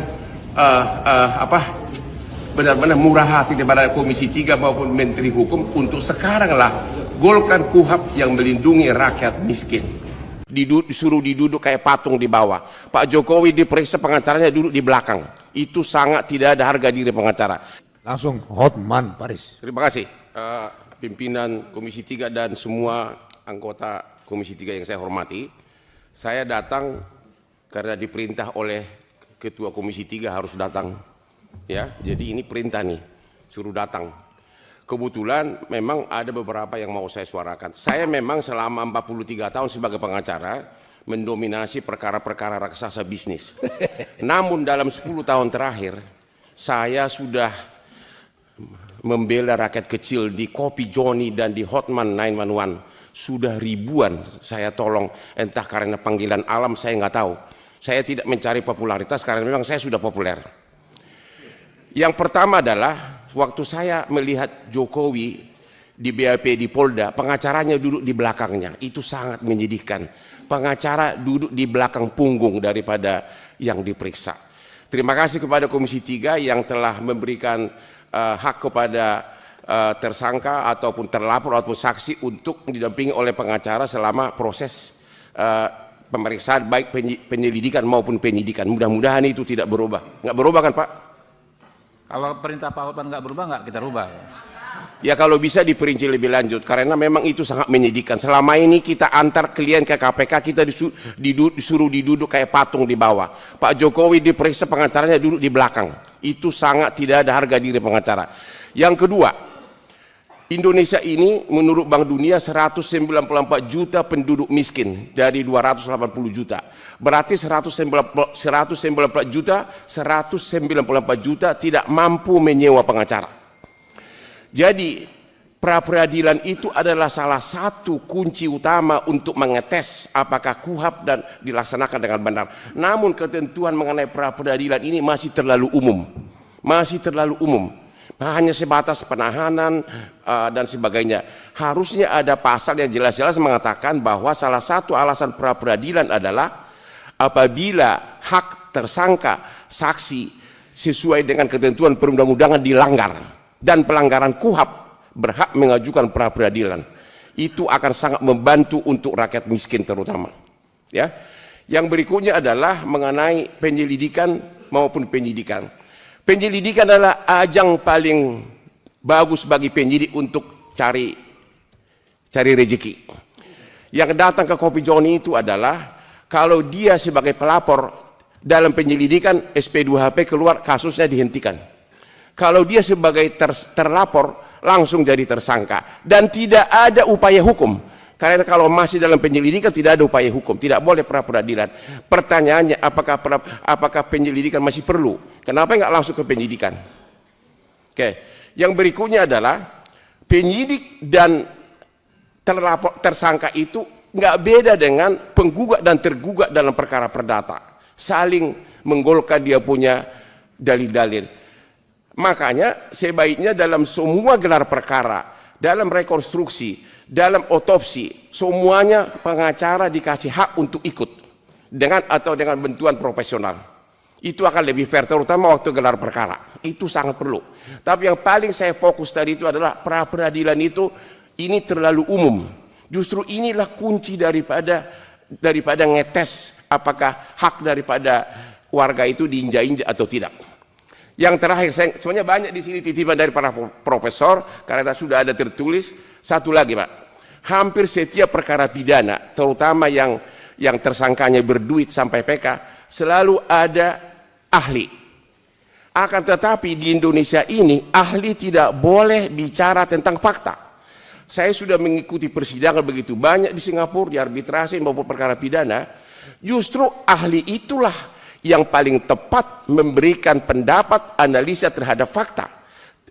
benar-benar murah hati daripada Komisi 3 maupun Menteri Hukum untuk sekaranglah golkan KUHP yang melindungi rakyat miskin. Disuruh diduduk kayak patung di bawah. Pak Jokowi diperiksa, pengacaranya duduk di belakang. Itu sangat tidak ada harga diri pengacara. Langsung Hotman Paris. Terima kasih pimpinan Komisi 3 dan semua anggota Komisi 3 yang saya hormati. Saya datang karena diperintah oleh Ketua Komisi 3 harus datang. Ya, jadi ini perintah nih, suruh datang. Kebetulan memang ada beberapa yang mau saya suarakan. Saya memang selama 43 tahun sebagai pengacara mendominasi perkara-perkara raksasa bisnis. Namun dalam 10 tahun terakhir saya sudah membela rakyat kecil di Kopi Joni dan di Hotman 911. Sudah ribuan saya tolong, entah karena panggilan alam saya nggak tahu. Saya tidak mencari popularitas karena memang saya sudah populer. Yang pertama adalah waktu saya melihat Jokowi di BAP di Polda, pengacaranya duduk di belakangnya. Itu sangat menyedihkan. Pengacara duduk di belakang punggung daripada yang diperiksa. Terima kasih kepada Komisi 3 yang telah memberikan hak kepada tersangka ataupun terlapor ataupun saksi untuk didampingi oleh pengacara selama proses pemeriksaan baik penyelidikan maupun penyidikan. Mudah-mudahan itu tidak berubah. Nggak berubah kan Pak? Kalau perintah Pak Hotman nggak berubah, nggak kita rubah. Ya kalau bisa diperinci lebih lanjut, karena memang itu sangat menyedihkan. Selama ini kita antar klien ke KPK, kita disuruh diduduk kayak patung di bawah. Pak Jokowi diperiksa, pengacaranya duduk di belakang. Itu sangat tidak ada harga diri pengacara. Yang kedua, Indonesia ini menurut Bank Dunia 194 juta penduduk miskin dari 280 juta. Berarti 194 juta tidak mampu menyewa pengacara. Jadi pra-peradilan itu adalah salah satu kunci utama untuk mengetes apakah KUHP dan dilaksanakan dengan benar. Namun ketentuan mengenai pra-peradilan ini masih terlalu umum. Hanya sebatas penahanan dan sebagainya. Harusnya ada pasal yang jelas-jelas mengatakan bahwa salah satu alasan pra-peradilan adalah apabila hak tersangka saksi sesuai dengan ketentuan perundang-undangan dilanggar dan pelanggaran KUHP berhak mengajukan pra-peradilan. Itu akan sangat membantu untuk rakyat miskin terutama. Ya. Yang berikutnya adalah mengenai penyelidikan maupun penyidikan. Penyelidikan adalah ajang paling bagus bagi penyidik untuk cari rezeki. Yang datang ke Kopi Joni itu adalah kalau dia sebagai pelapor dalam penyelidikan SP2HP keluar, kasusnya dihentikan. Kalau dia sebagai terlapor langsung jadi tersangka dan tidak ada upaya hukum. Karena kalau masih dalam penyelidikan tidak ada upaya hukum, tidak boleh pra-peradilan. Pertanyaannya apakah penyelidikan masih perlu? Kenapa nggak langsung ke penyidikan? Oke. Yang berikutnya adalah penyidik dan tersangka itu nggak beda dengan penggugat dan tergugat dalam perkara perdata. Saling menggolkan dia punya dalil-dalil. Makanya sebaiknya dalam semua gelar perkara, dalam rekonstruksi, dalam otopsi, semuanya pengacara dikasih hak untuk ikut dengan bantuan profesional. Itu akan lebih fair, terutama waktu gelar perkara. Itu sangat perlu. Tapi yang paling saya fokus tadi itu adalah pra-peradilan itu ini terlalu umum. Justru inilah kunci daripada ngetes apakah hak daripada warga itu diinjak-injak atau tidak. Yang terakhir, sebenarnya banyak di sini titipan dari para profesor karena sudah ada tertulis. Satu lagi Pak, hampir setiap perkara pidana, terutama yang tersangkanya berduit sampai PK, selalu ada ahli. Akan tetapi di Indonesia ini ahli tidak boleh bicara tentang fakta. Saya sudah mengikuti persidangan begitu banyak di Singapura, di arbitrasi maupun perkara pidana. Justru ahli itulah yang paling tepat memberikan pendapat analisa terhadap fakta.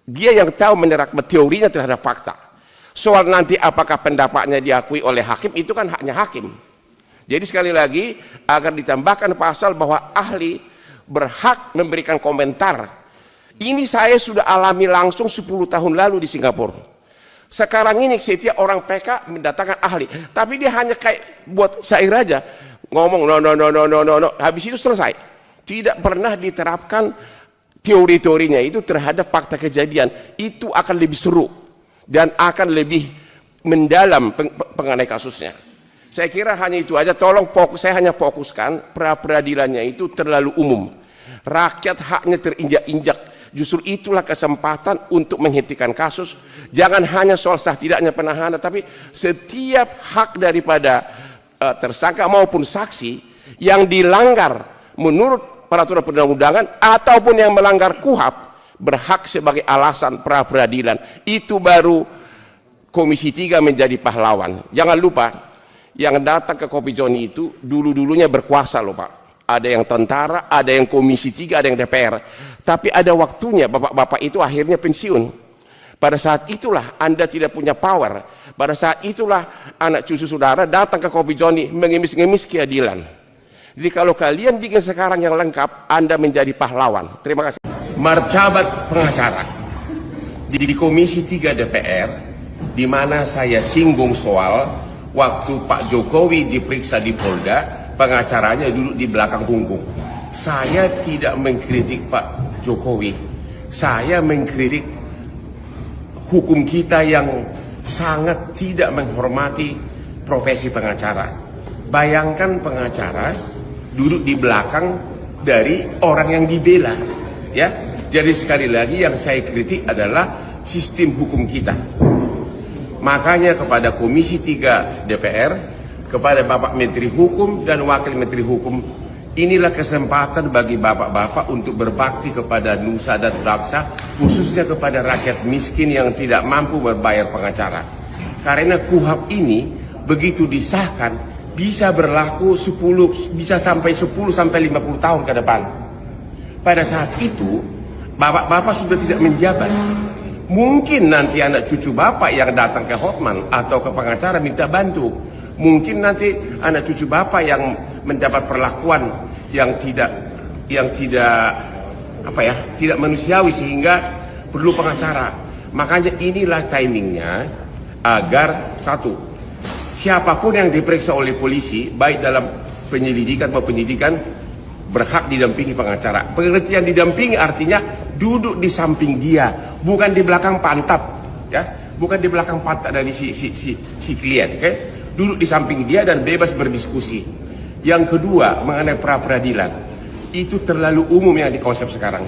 Dia yang tahu menyerap teorinya terhadap fakta. Soal nanti apakah pendapatnya diakui oleh hakim itu kan haknya hakim. Jadi sekali lagi agar ditambahkan pasal bahwa ahli berhak memberikan komentar. Ini saya sudah alami langsung 10 tahun lalu di Singapura. Sekarang ini setiap orang PK mendatangkan ahli, tapi dia hanya kayak buat syair aja. Ngomong no, habis itu selesai. Tidak pernah diterapkan teori-teorinya itu terhadap fakta kejadian. Itu akan lebih seru dan akan lebih mendalam mengenai kasusnya. Saya kira hanya itu aja. Tolong saya hanya fokuskan pra-peradilannya itu terlalu umum. Rakyat haknya terinjak-injak. Justru itulah kesempatan untuk menghentikan kasus. Jangan hanya soal sah tidaknya penahanan, tapi setiap hak daripada tersangka maupun saksi yang dilanggar menurut peraturan perundang-undangan ataupun yang melanggar KUHP berhak sebagai alasan pra-peradilan. Itu baru Komisi 3 menjadi pahlawan. Jangan lupa yang datang ke Kopi Joni itu dulu-dulunya berkuasa loh Pak. Ada yang tentara, ada yang Komisi 3, ada yang DPR. Tapi ada waktunya bapak-bapak itu akhirnya pensiun. Pada saat itulah Anda tidak punya power. Pada saat itulah anak cucu saudara datang ke Kopi Joni mengemis-ngemis keadilan. Jadi kalau kalian bikin sekarang yang lengkap, Anda menjadi pahlawan. Terima kasih. Martabat pengacara. Di Komisi 3 DPR, di mana saya singgung soal waktu Pak Jokowi diperiksa di Polda, pengacaranya duduk di belakang punggung. Saya tidak mengkritik Pak Jokowi. Saya mengkritik hukum kita yang sangat tidak menghormati profesi pengacara. Bayangkan pengacara duduk di belakang dari orang yang dibela, ya. Jadi sekali lagi yang saya kritik adalah sistem hukum kita. Makanya kepada Komisi 3 DPR, kepada Bapak Menteri Hukum dan Wakil Menteri Hukum, inilah kesempatan bagi bapak-bapak untuk berbakti kepada nusa dan bangsa, khususnya kepada rakyat miskin yang tidak mampu berbayar pengacara. Karena KUHP ini begitu disahkan bisa berlaku 10 sampai 50 tahun ke depan. Pada saat itu bapak-bapak sudah tidak menjabat. Mungkin nanti anak cucu bapak yang datang ke Hotman atau ke pengacara minta bantu. Mungkin nanti anak cucu bapak yang mendapat perlakuan yang tidak manusiawi sehingga perlu pengacara. Makanya inilah timingnya agar satu, siapapun yang diperiksa oleh polisi baik dalam penyelidikan maupun penyidikan berhak didampingi pengacara. Pengertian didampingi artinya duduk di samping dia, bukan di belakang pantat, ya, bukan di belakang pantat dari si klien, oke? Duduk di samping dia dan bebas berdiskusi. Yang kedua, mengenai pra-peradilan, itu terlalu umum yang dikonsep sekarang.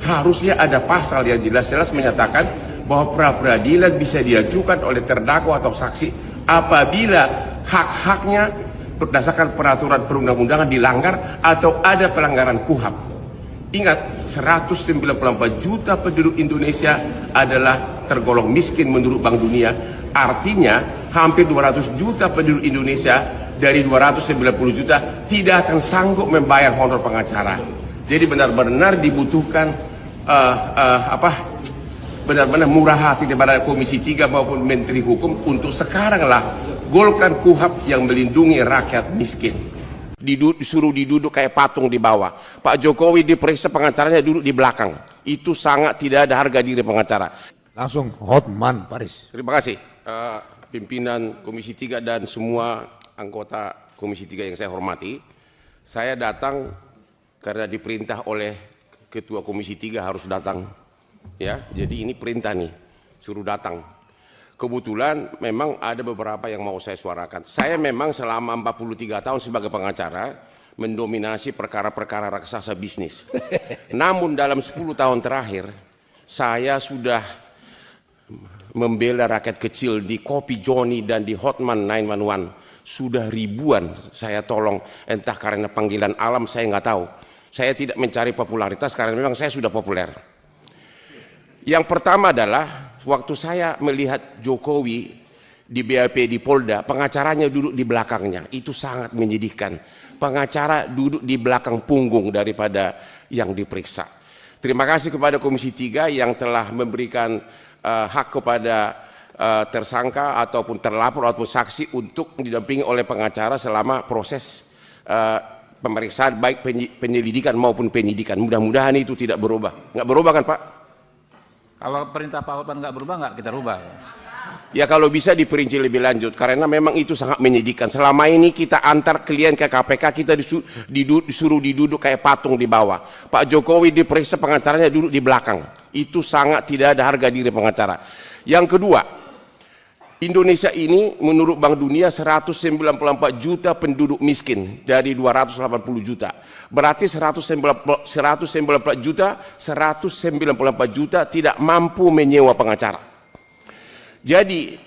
Harusnya ada pasal yang jelas-jelas menyatakan bahwa pra-peradilan bisa diajukan oleh terdakwa atau saksi apabila hak-haknya berdasarkan peraturan perundang-undangan dilanggar atau ada pelanggaran KUHP. Ingat, 194 juta penduduk Indonesia adalah tergolong miskin menurut Bank Dunia. Artinya hampir 200 juta penduduk Indonesia dari 290 juta tidak akan sanggup membayar honor pengacara. Jadi benar-benar dibutuhkan benar-benar murah hati daripada Komisi 3 maupun Menteri Hukum untuk sekaranglah golkan KUHP yang melindungi rakyat miskin. Disuruh diduduk kayak patung di bawah. Pak Jokowi diperiksa pengacaranya duduk di belakang. Itu sangat tidak ada harga diri pengacara. Langsung Hotman Paris. Terima kasih pimpinan Komisi 3 dan semua anggota Komisi 3 yang saya hormati. Saya datang karena diperintah oleh Ketua Komisi 3 harus datang. Ya, jadi ini perintah nih, suruh datang. Kebetulan memang ada beberapa yang mau saya suarakan. Saya memang selama 43 tahun sebagai pengacara mendominasi perkara-perkara raksasa bisnis. Namun dalam 10 tahun terakhir saya sudah membela rakyat kecil di Kopi Joni dan di Hotman 911. Sudah ribuan saya tolong, entah karena panggilan alam saya nggak tahu. Saya tidak mencari popularitas karena memang saya sudah populer. Yang pertama adalah waktu saya melihat Jokowi di BAP di Polda, pengacaranya duduk di belakangnya. Itu sangat menyedihkan. Pengacara duduk di belakang punggung daripada yang diperiksa. Terima kasih kepada Komisi 3 yang telah memberikan hak kepada tersangka ataupun terlapor ataupun saksi untuk didampingi oleh pengacara selama proses pemeriksaan baik penyelidikan maupun penyidikan. Mudah-mudahan itu tidak berubah. Nggak berubah kan Pak? Kalau perintah Pak Hotman nggak berubah, nggak kita rubah. Ya kalau bisa diperinci lebih lanjut, karena memang itu sangat menyedihkan. Selama ini kita antar klien ke KPK, kita disuruh diduduk kayak patung di bawah. Pak Jokowi diperiksa pengacaranya duduk di belakang. Itu sangat tidak ada harga diri pengacara. Yang kedua, Indonesia ini menurut Bank Dunia 194 juta penduduk miskin dari 280 juta. Berarti 194 juta tidak mampu menyewa pengacara. Jadi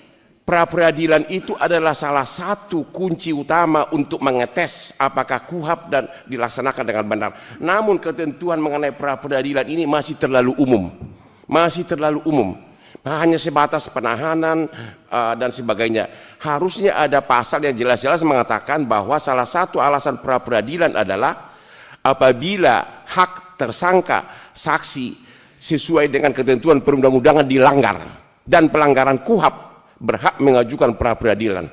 pra-peradilan itu adalah salah satu kunci utama untuk mengetes apakah KUHP dan dilaksanakan dengan benar. Namun ketentuan mengenai pra-peradilan ini masih terlalu umum. Hanya sebatas penahanan dan sebagainya. Harusnya ada pasal yang jelas-jelas mengatakan bahwa salah satu alasan pra-peradilan adalah apabila hak tersangka saksi sesuai dengan ketentuan perundang-undangan dilanggar dan pelanggaran KUHP berhak mengajukan pra-peradilan.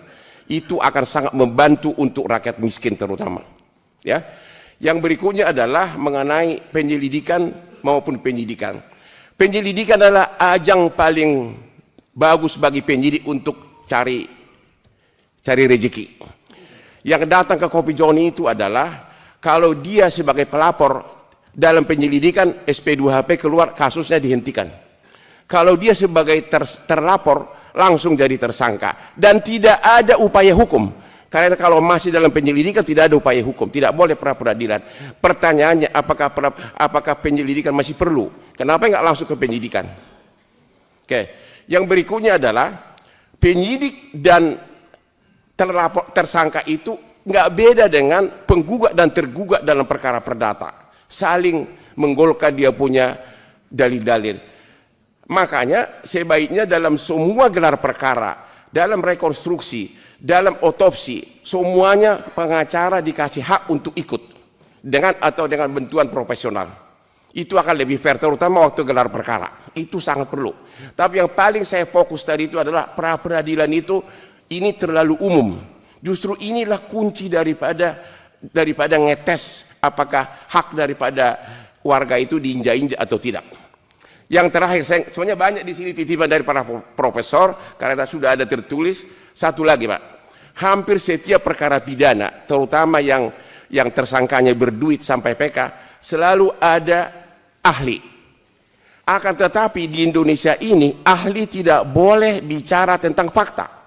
Itu akan sangat membantu untuk rakyat miskin terutama. Ya. Yang berikutnya adalah mengenai penyelidikan maupun penyidikan. Penyelidikan adalah ajang paling bagus bagi penyidik untuk cari rezeki. Yang datang ke Kopi Joni itu adalah kalau dia sebagai pelapor dalam penyelidikan SP2HP keluar, kasusnya dihentikan. Kalau dia sebagai terlapor langsung jadi tersangka dan tidak ada upaya hukum. Karena kalau masih dalam penyelidikan tidak ada upaya hukum, tidak boleh pra-peradilan. Pertanyaannya, apakah penyelidikan masih perlu? Kenapa nggak langsung ke penyidikan? Oke, yang berikutnya adalah penyidik dan tersangka itu nggak beda dengan penggugat dan tergugat dalam perkara perdata, saling menggolkan dia punya dalil-dalil. Makanya sebaiknya dalam semua gelar perkara, dalam rekonstruksi, dalam otopsi, semuanya pengacara dikasih hak untuk ikut dengan bantuan profesional. Itu akan lebih fair, terutama waktu gelar perkara. Itu sangat perlu. Tapi yang paling saya fokus tadi itu adalah pra-peradilan itu ini terlalu umum. Justru inilah kunci daripada ngetes apakah hak daripada warga itu diinjak-injak atau tidak. Yang terakhir, sebenarnya banyak di sini titipan dari para profesor karena sudah ada tertulis. Satu lagi, Pak, hampir setiap perkara pidana, terutama yang tersangkanya berduit sampai PK, selalu ada ahli. Akan tetapi di Indonesia ini ahli tidak boleh bicara tentang fakta.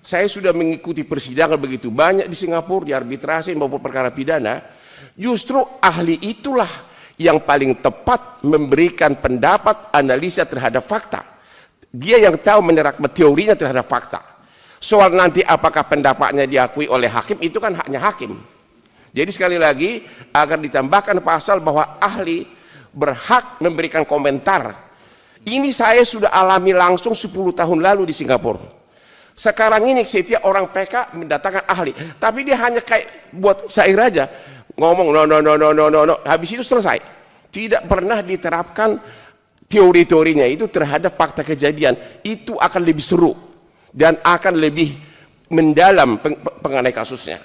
Saya sudah mengikuti persidangan begitu banyak di Singapura, di arbitrasi maupun perkara pidana. Justru ahli itulah yang paling tepat memberikan pendapat analisa terhadap fakta. Dia yang tahu menerapkan teorinya terhadap fakta. Soal nanti apakah pendapatnya diakui oleh hakim itu kan haknya hakim. Jadi sekali lagi agar ditambahkan pasal bahwa ahli berhak memberikan komentar. Ini saya sudah alami langsung 10 tahun lalu di Singapura. Sekarang ini setiap orang PK mendatangkan ahli, tapi dia hanya kayak buat syair aja, ngomong no, habis itu selesai. Tidak pernah diterapkan teori-teorinya itu terhadap fakta kejadian. Itu akan lebih seru dan akan lebih mendalam mengenai kasusnya.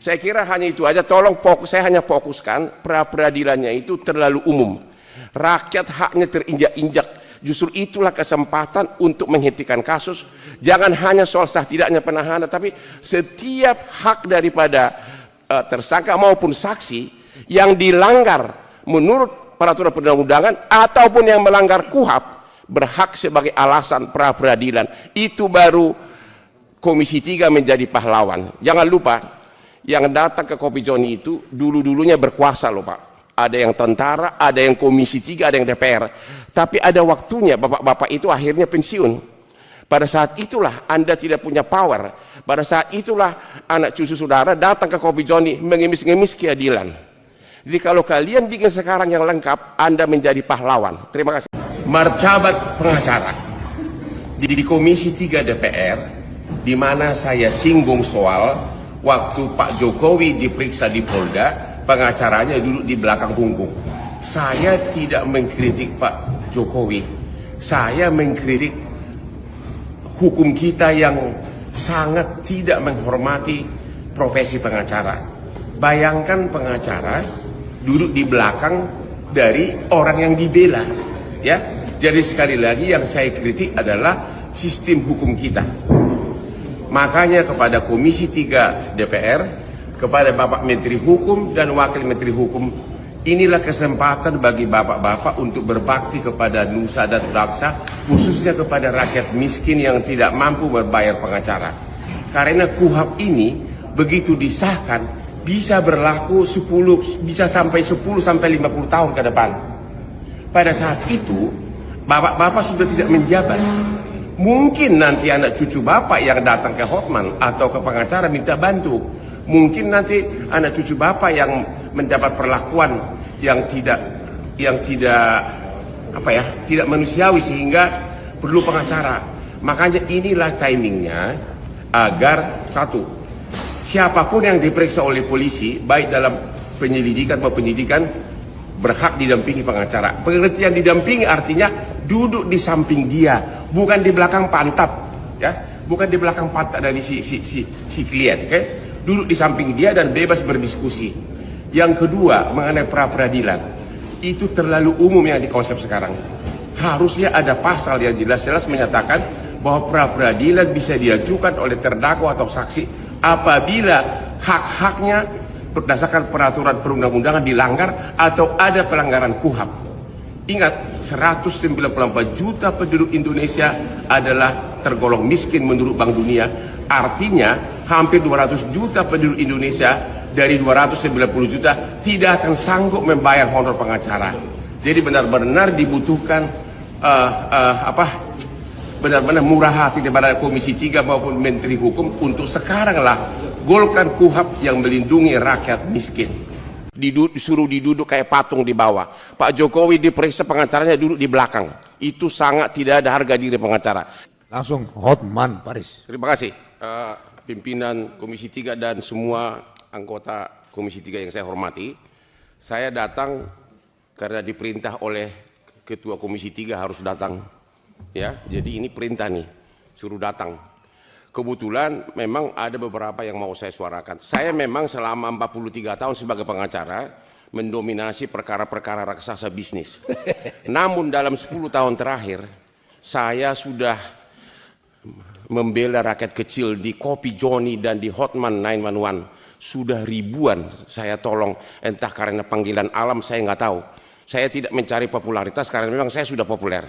Saya kira hanya itu aja. Tolong saya hanya fokuskan pra-peradilannya itu terlalu umum. Rakyat haknya terinjak-injak. Justru itulah kesempatan untuk menghentikan kasus. Jangan hanya soal sah tidaknya penahanan, tapi setiap hak daripada tersangka maupun saksi yang dilanggar menurut peraturan perundang-undangan ataupun yang melanggar KUHP berhak sebagai alasan pra-peradilan. Itu baru Komisi 3 menjadi pahlawan. Jangan lupa, yang datang ke Kopi Joni itu dulu-dulunya berkuasa loh Pak. Ada yang tentara, ada yang Komisi 3, ada yang DPR. Tapi ada waktunya bapak-bapak itu akhirnya pensiun. Pada saat itulah Anda tidak punya power. Pada saat itulah anak cucu saudara datang ke Kopi Joni mengemis-ngemis keadilan. Jadi kalau kalian bikin sekarang yang lengkap, Anda menjadi pahlawan. Terima kasih. Martabat pengacara di Komisi 3 DPR, di mana saya singgung soal waktu Pak Jokowi diperiksa di Polda, pengacaranya duduk di belakang punggung. Saya tidak mengkritik Pak Jokowi, saya mengkritik hukum kita yang sangat tidak menghormati profesi pengacara. Bayangkan pengacara duduk di belakang dari orang yang dibela, ya. Jadi sekali lagi yang saya kritik adalah sistem hukum kita. Makanya kepada Komisi 3 DPR, kepada Bapak Menteri Hukum dan Wakil Menteri Hukum, inilah kesempatan bagi bapak-bapak untuk berbakti kepada nusa dan bangsa, khususnya kepada rakyat miskin yang tidak mampu berbayar pengacara. Karena KUHP ini begitu disahkan bisa berlaku 10 sampai 50 tahun ke depan. Pada saat itu bapak-bapak sudah tidak menjabat. Mungkin nanti anak cucu bapak yang datang ke hotman atau ke pengacara minta bantu. Mungkin nanti anak cucu bapak yang mendapat perlakuan yang tidak manusiawi sehingga perlu pengacara. Makanya inilah timingnya agar satu, siapapun yang diperiksa oleh polisi baik dalam penyelidikan maupun penyidikan berhak didampingi pengacara. Pengertian didampingi artinya duduk di samping dia, bukan di belakang pantat, ya, bukan di belakang pantat dari si klien, oke? Duduk di samping dia dan bebas berdiskusi. Yang kedua, mengenai pra-peradilan, itu terlalu umum yang dikonsep sekarang. Harusnya ada pasal yang jelas-jelas menyatakan bahwa pra-peradilan bisa diajukan oleh terdakwa atau saksi apabila hak-haknya berdasarkan peraturan perundang-undangan dilanggar atau ada pelanggaran KUHP. Ingat, 194 juta penduduk Indonesia adalah tergolong miskin menurut Bank Dunia. Artinya hampir 200 juta penduduk Indonesia dari 290 juta tidak akan sanggup membayar honor pengacara. Jadi benar-benar dibutuhkan benar-benar murah hati daripada Komisi 3 maupun Menteri Hukum untuk sekaranglah golkan KUHP yang melindungi rakyat miskin. Disuruh diduduk kayak patung di bawah. Pak Jokowi diperiksa pengacaranya duduk di belakang. Itu sangat tidak ada harga diri pengacara. Langsung Hotman Paris. Terima kasih pimpinan Komisi 3 dan semua anggota Komisi 3 yang saya hormati. Saya datang karena diperintah oleh Ketua Komisi 3 harus datang. Ya, jadi ini perintah nih, suruh datang. Kebetulan memang ada beberapa yang mau saya suarakan. Saya memang selama 43 tahun sebagai pengacara mendominasi perkara-perkara raksasa bisnis. Namun dalam 10 tahun terakhir saya sudah membela rakyat kecil di Kopi Joni dan di Hotman 911. Sudah ribuan saya tolong, entah karena panggilan alam saya nggak tahu. Saya tidak mencari popularitas karena memang saya sudah populer.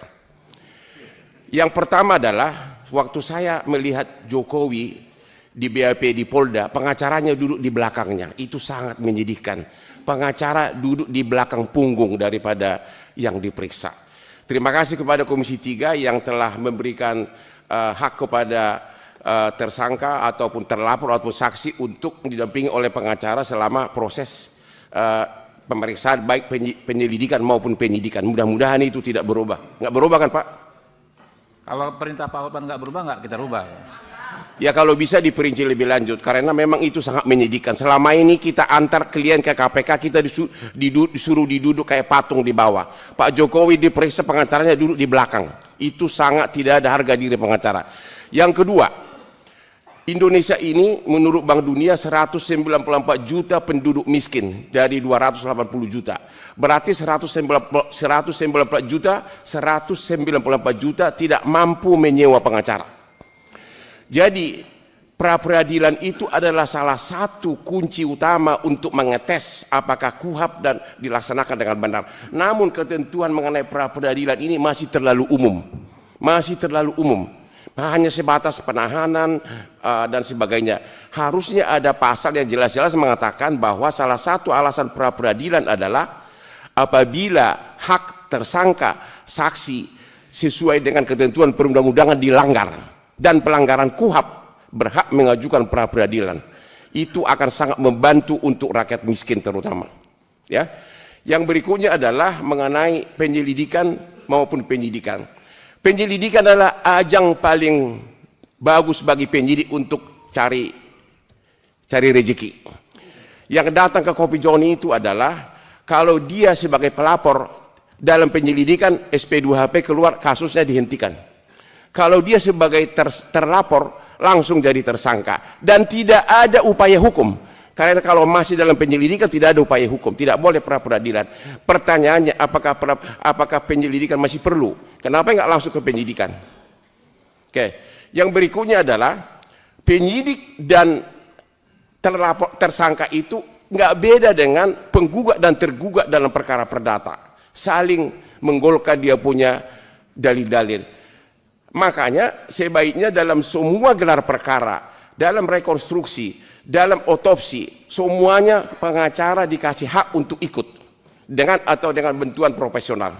Yang pertama adalah waktu saya melihat Jokowi di BAP di Polda, pengacaranya duduk di belakangnya. Itu sangat menyedihkan. Pengacara duduk di belakang punggung daripada yang diperiksa. Terima kasih kepada Komisi 3 yang telah memberikan hak kepada tersangka ataupun terlapor ataupun saksi untuk didampingi oleh pengacara selama proses pemeriksaan baik penyelidikan maupun penyidikan. Mudah-mudahan itu tidak berubah. Nggak berubah kan Pak? Kalau perintah Pak Hotman nggak berubah, nggak kita rubah. Ya kalau bisa diperinci lebih lanjut, karena memang itu sangat menyedihkan. Selama ini kita antar klien ke KPK, kita disuruh diduduk kayak patung di bawah. Pak Jokowi diperiksa pengacaranya duduk di belakang. Itu sangat tidak ada harga diri pengacara. Yang kedua, Indonesia ini menurut Bank Dunia 194 juta penduduk miskin dari 280 juta. Berarti 194 juta tidak mampu menyewa pengacara. Jadi pra peradilan itu adalah salah satu kunci utama untuk mengetes apakah KUHP dan dilaksanakan dengan benar. Namun ketentuan mengenai pra peradilan ini masih terlalu umum. Hanya sebatas penahanan dan sebagainya. Harusnya ada pasal yang jelas-jelas mengatakan bahwa salah satu alasan pra peradilan adalah apabila hak tersangka saksi sesuai dengan ketentuan perundang-undangan dilanggar dan pelanggaran KUHP berhak mengajukan pra peradilan. Itu akan sangat membantu untuk rakyat miskin terutama. Ya. Yang berikutnya adalah mengenai penyelidikan maupun penyidikan. Penyelidikan adalah ajang paling bagus bagi penyidik untuk cari rezeki. Yang datang ke Kopi Joni itu adalah kalau dia sebagai pelapor dalam penyelidikan SP2HP keluar kasusnya dihentikan. Kalau dia sebagai terlapor langsung jadi tersangka dan tidak ada upaya hukum. Karena kalau masih dalam penyelidikan tidak ada upaya hukum, tidak boleh pra peradilan. Pertanyaannya apakah penyelidikan masih perlu? Kenapa nggak langsung ke penyidikan? Oke. Yang berikutnya adalah penyidik dan tersangka itu nggak beda dengan penggugat dan tergugat dalam perkara perdata, saling menggolkan dia punya dalil-dalil. Makanya sebaiknya dalam semua gelar perkara, dalam rekonstruksi, dalam otopsi, semuanya pengacara dikasih hak untuk ikut dengan bantuan profesional.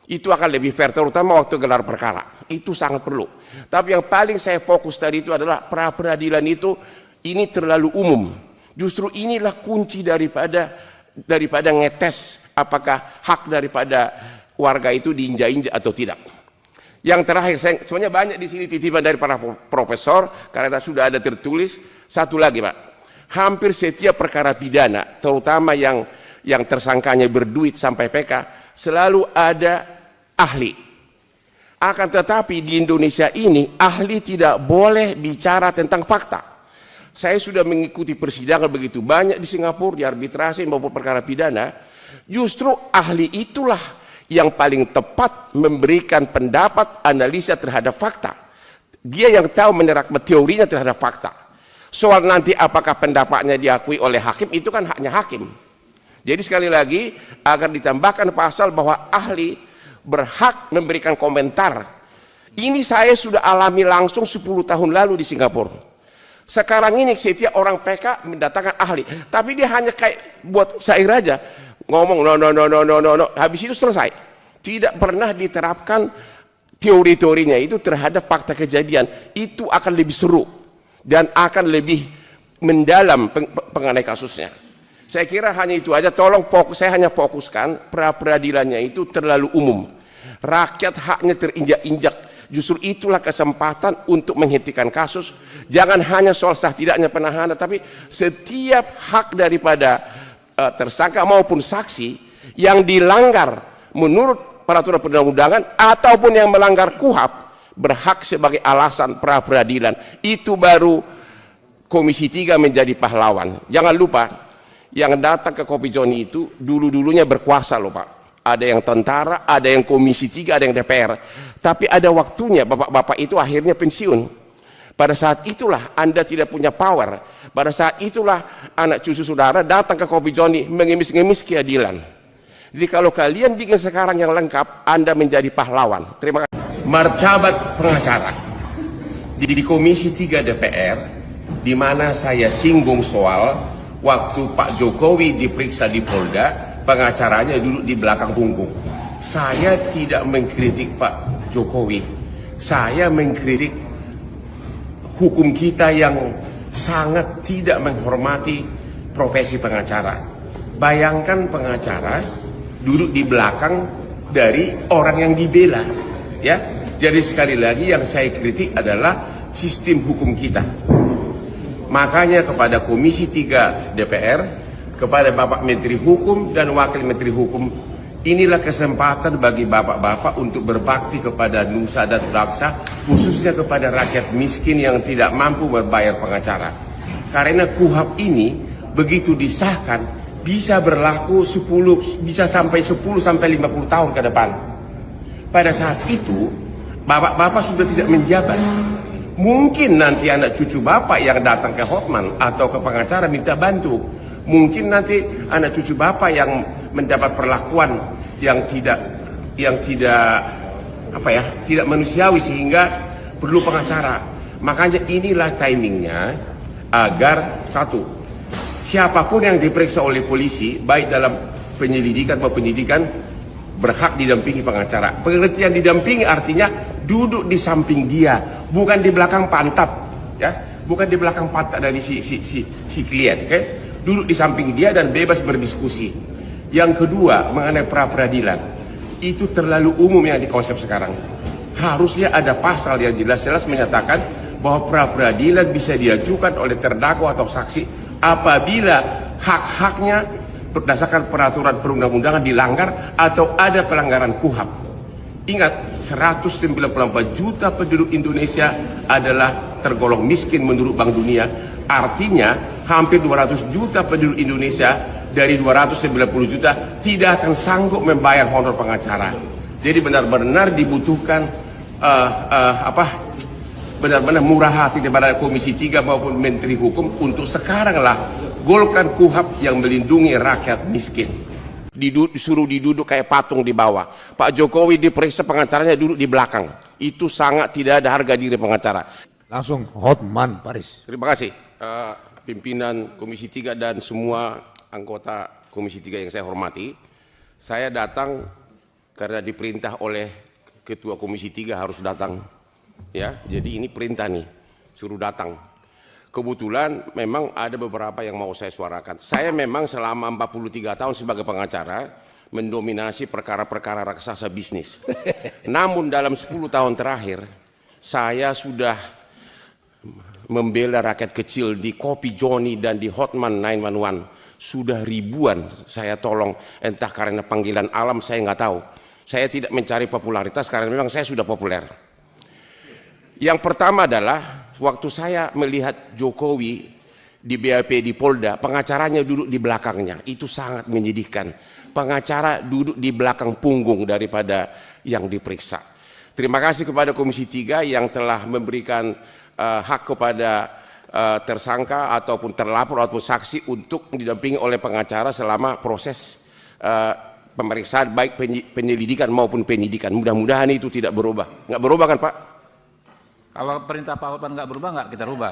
Itu akan lebih fair, terutama waktu gelar perkara. Itu sangat perlu. Tapi yang paling saya fokus tadi itu adalah pra peradilan itu ini terlalu umum. Justru inilah kunci daripada ngetes apakah hak daripada warga itu diinjak-injak atau tidak. Yang terakhir, sebenarnya banyak di sini titipan dari para profesor karena sudah ada tertulis. Satu lagi Pak, hampir setiap perkara pidana, terutama yang tersangkanya berduit sampai PK, selalu ada ahli. Akan tetapi di Indonesia ini ahli tidak boleh bicara tentang fakta. Saya sudah mengikuti persidangan begitu banyak di Singapura, di arbitrasi maupun perkara pidana. Justru ahli itulah yang paling tepat memberikan pendapat analisa terhadap fakta. Dia yang tahu menerapkan teorinya terhadap fakta. Soal nanti apakah pendapatnya diakui oleh hakim itu kan haknya hakim. Jadi sekali lagi agar ditambahkan pasal bahwa ahli berhak memberikan komentar. Ini saya sudah alami langsung 10 tahun lalu di Singapura. Sekarang ini setiap orang PK mendatangkan ahli, tapi dia hanya kayak buat syair aja, ngomong no, habis itu selesai. Tidak pernah diterapkan teori-teorinya itu terhadap fakta kejadian. Itu akan lebih seru dan akan lebih mendalam mengenai kasusnya. Saya kira hanya itu aja. Tolong saya hanya fokuskan pra-peradilannya itu terlalu umum. Rakyat haknya terinjak-injak. Justru itulah kesempatan untuk menghentikan kasus. Jangan hanya soal sah tidaknya penahanan, tapi setiap hak daripada tersangka maupun saksi yang dilanggar menurut peraturan perundang-undangan ataupun yang melanggar KUHP berhak sebagai alasan pra-peradilan. Itu baru Komisi 3 menjadi pahlawan. Jangan lupa, yang datang ke Kopi Joni itu dulu-dulunya berkuasa loh Pak. Ada yang tentara, ada yang Komisi 3, ada yang DPR. Tapi ada waktunya bapak-bapak itu akhirnya pensiun. Pada saat itulah Anda tidak punya power. Pada saat itulah anak cucu saudara datang ke Kopi Joni mengemis-ngemis keadilan. Jadi kalau kalian bikin sekarang yang lengkap, Anda menjadi pahlawan. Terima kasih. Martabat pengacara. Di Komisi 3 DPR, di mana saya singgung soal waktu Pak Jokowi diperiksa di Polda, pengacaranya duduk di belakang punggung. Saya tidak mengkritik Pak Jokowi, saya mengkritik hukum kita yang sangat tidak menghormati profesi pengacara. Bayangkan pengacara duduk di belakang dari orang yang dibela, ya. Jadi sekali lagi yang saya kritik adalah sistem hukum kita. Makanya kepada Komisi 3 DPR, kepada Bapak Menteri Hukum dan Wakil Menteri Hukum, inilah kesempatan bagi bapak-bapak untuk berbakti kepada nusa dan bangsa, khususnya kepada rakyat miskin yang tidak mampu berbayar pengacara. Karena KUHP ini begitu disahkan bisa berlaku 10 sampai 50 tahun ke depan. Pada saat itu bapak-bapak sudah tidak menjabat. Mungkin nanti anak cucu bapak yang datang ke Hotman atau ke pengacara minta bantu. Mungkin nanti anak cucu bapak yang mendapat perlakuan yang tidak tidak manusiawi sehingga perlu pengacara. Makanya inilah timingnya agar satu, siapapun yang diperiksa oleh polisi baik dalam penyelidikan maupun penyidikan berhak didampingi pengacara. Pengertian didampingi artinya duduk di samping dia, bukan di belakang pantat, ya, bukan di belakang pantat dari si klien, oke? Duduk di samping dia dan bebas berdiskusi. Yang kedua, mengenai pra-peradilan, itu terlalu umum yang dikonsep sekarang. Harusnya ada pasal yang jelas-jelas menyatakan bahwa pra-peradilan bisa diajukan oleh terdakwa atau saksi apabila hak-haknya berdasarkan peraturan perundang-undangan dilanggar atau ada pelanggaran KUHP. Ingat, 194 juta penduduk Indonesia adalah tergolong miskin menurut Bank Dunia. Artinya hampir 200 juta penduduk Indonesia dari 290 juta tidak akan sanggup membayar honor pengacara. Jadi benar-benar dibutuhkan benar-benar murah hati daripada Komisi 3 maupun Menteri Hukum untuk sekaranglah golkan KUHP yang melindungi rakyat miskin. Disuruh diduduk kayak patung di bawah. Pak Jokowi diperiksa pengacaranya duduk di belakang. Itu sangat tidak ada harga diri pengacara. Langsung Hotman Paris. Terima kasih pimpinan Komisi 3 dan semua anggota Komisi 3 yang saya hormati. Saya datang karena diperintah oleh Ketua Komisi 3 harus datang. Ya, jadi ini perintah nih, suruh datang. Kebetulan memang ada beberapa yang mau saya suarakan. Saya memang selama 43 tahun sebagai pengacara mendominasi perkara-perkara raksasa bisnis. Namun dalam 10 tahun terakhir saya sudah membela rakyat kecil di Kopi Joni dan di Hotman 911. Sudah ribuan saya tolong, entah karena panggilan alam saya nggak tahu. Saya tidak mencari popularitas karena memang saya sudah populer. Yang pertama adalah waktu saya melihat Jokowi di BAP di Polda, pengacaranya duduk di belakangnya. Itu sangat menyedihkan. Pengacara duduk di belakang punggung daripada yang diperiksa. Terima kasih kepada Komisi 3 yang telah memberikan hak kepada tersangka ataupun terlapor ataupun saksi untuk didampingi oleh pengacara selama proses pemeriksaan baik penyelidikan maupun penyidikan. Mudah-mudahan itu tidak berubah. Nggak berubah kan Pak? Kalau perintah Pak Hotman nggak berubah, nggak kita rubah.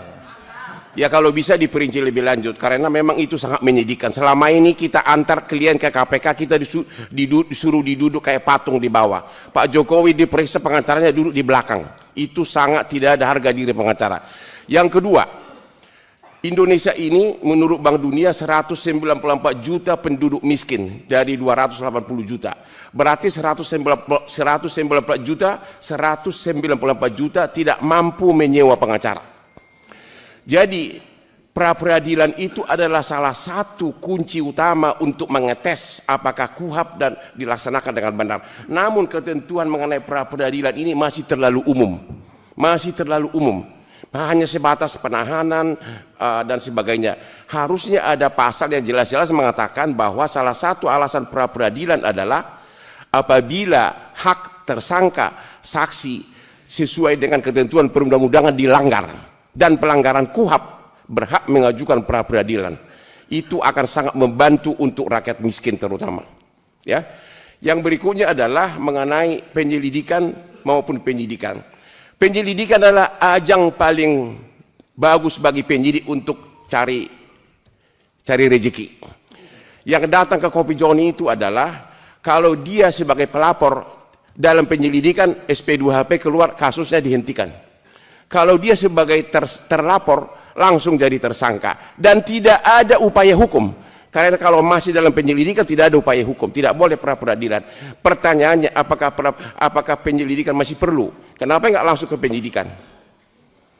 Ya kalau bisa diperinci lebih lanjut, karena memang itu sangat menyedihkan. Selama ini kita antar klien ke KPK, kita disuruh diduduk kayak patung di bawah. Pak Jokowi diperiksa, pengacaranya duduk di belakang. Itu sangat tidak ada harga diri pengacara. Yang kedua, Indonesia ini menurut Bank Dunia 194 juta penduduk miskin dari 280 juta. Berarti 194 juta tidak mampu menyewa pengacara. Jadi pra-peradilan itu adalah salah satu kunci utama untuk mengetes apakah KUHP dan dilaksanakan dengan benar. Namun ketentuan mengenai pra-peradilan ini masih terlalu umum. Hanya sebatas penahanan dan sebagainya. Harusnya ada pasal yang jelas-jelas mengatakan bahwa salah satu alasan pra-peradilan adalah apabila hak tersangka saksi sesuai dengan ketentuan perundang-undangan dilanggar dan pelanggaran KUHP berhak mengajukan pra-peradilan. Itu akan sangat membantu untuk rakyat miskin terutama. Ya. Yang berikutnya adalah mengenai penyelidikan maupun penyidikan. Penyelidikan adalah ajang paling bagus bagi penyidik untuk cari rezeki. Yang datang ke Kopi Joni itu adalah kalau dia sebagai pelapor dalam penyelidikan SP2HP keluar, kasusnya dihentikan. Kalau dia sebagai terlapor langsung jadi tersangka dan tidak ada upaya hukum. Karena kalau masih dalam penyelidikan tidak ada upaya hukum, tidak boleh pra-peradilan. Pertanyaannya apakah penyelidikan masih perlu? Kenapa nggak langsung ke penyidikan?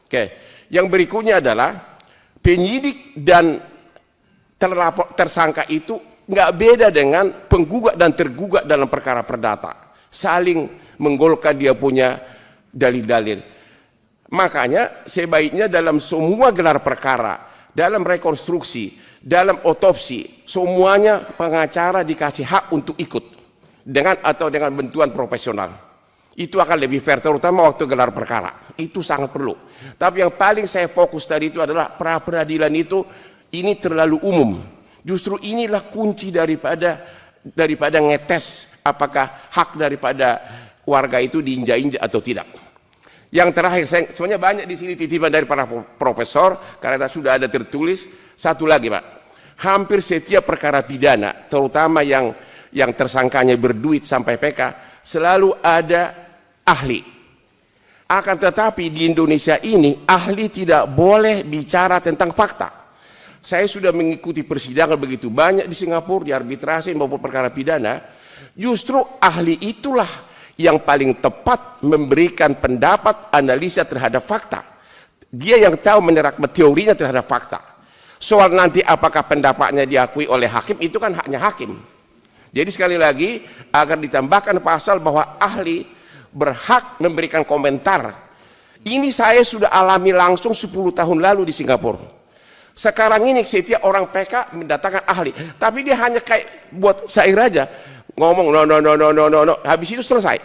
Oke. Yang berikutnya adalah penyidik dan tersangka itu nggak beda dengan penggugat dan tergugat dalam perkara perdata. Saling menggolkan dia punya dalil-dalil. Makanya sebaiknya dalam semua gelar perkara, dalam rekonstruksi, dalam otopsi, semuanya pengacara dikasih hak untuk ikut dengan bantuan profesional. Itu akan lebih fair, terutama waktu gelar perkara. Itu sangat perlu. Tapi yang paling saya fokus tadi itu adalah pra-peradilan itu ini terlalu umum. Justru inilah kunci daripada ngetes apakah hak daripada warga itu diinjak-injak atau tidak. Yang terakhir, sebenarnya banyak di sini titipan dari para profesor, karena sudah ada tertulis. Satu lagi Pak, hampir setiap perkara pidana, terutama yang tersangkanya berduit sampai PK, selalu ada ahli. Akan tetapi di Indonesia ini, ahli tidak boleh bicara tentang fakta. Saya sudah mengikuti persidangan begitu banyak di Singapura, di arbitrasi maupun perkara pidana, justru ahli itulah yang paling tepat memberikan pendapat analisa terhadap fakta. Dia yang tahu menerapkan teorinya terhadap fakta. Soal nanti apakah pendapatnya diakui oleh hakim, itu kan haknya hakim. Jadi sekali lagi agar ditambahkan pasal bahwa ahli berhak memberikan komentar. Ini saya sudah alami langsung 10 tahun lalu di Singapura. Sekarang ini setiap orang PK mendatangkan ahli, tapi dia hanya kayak buat syair aja, ngomong no, habis itu selesai.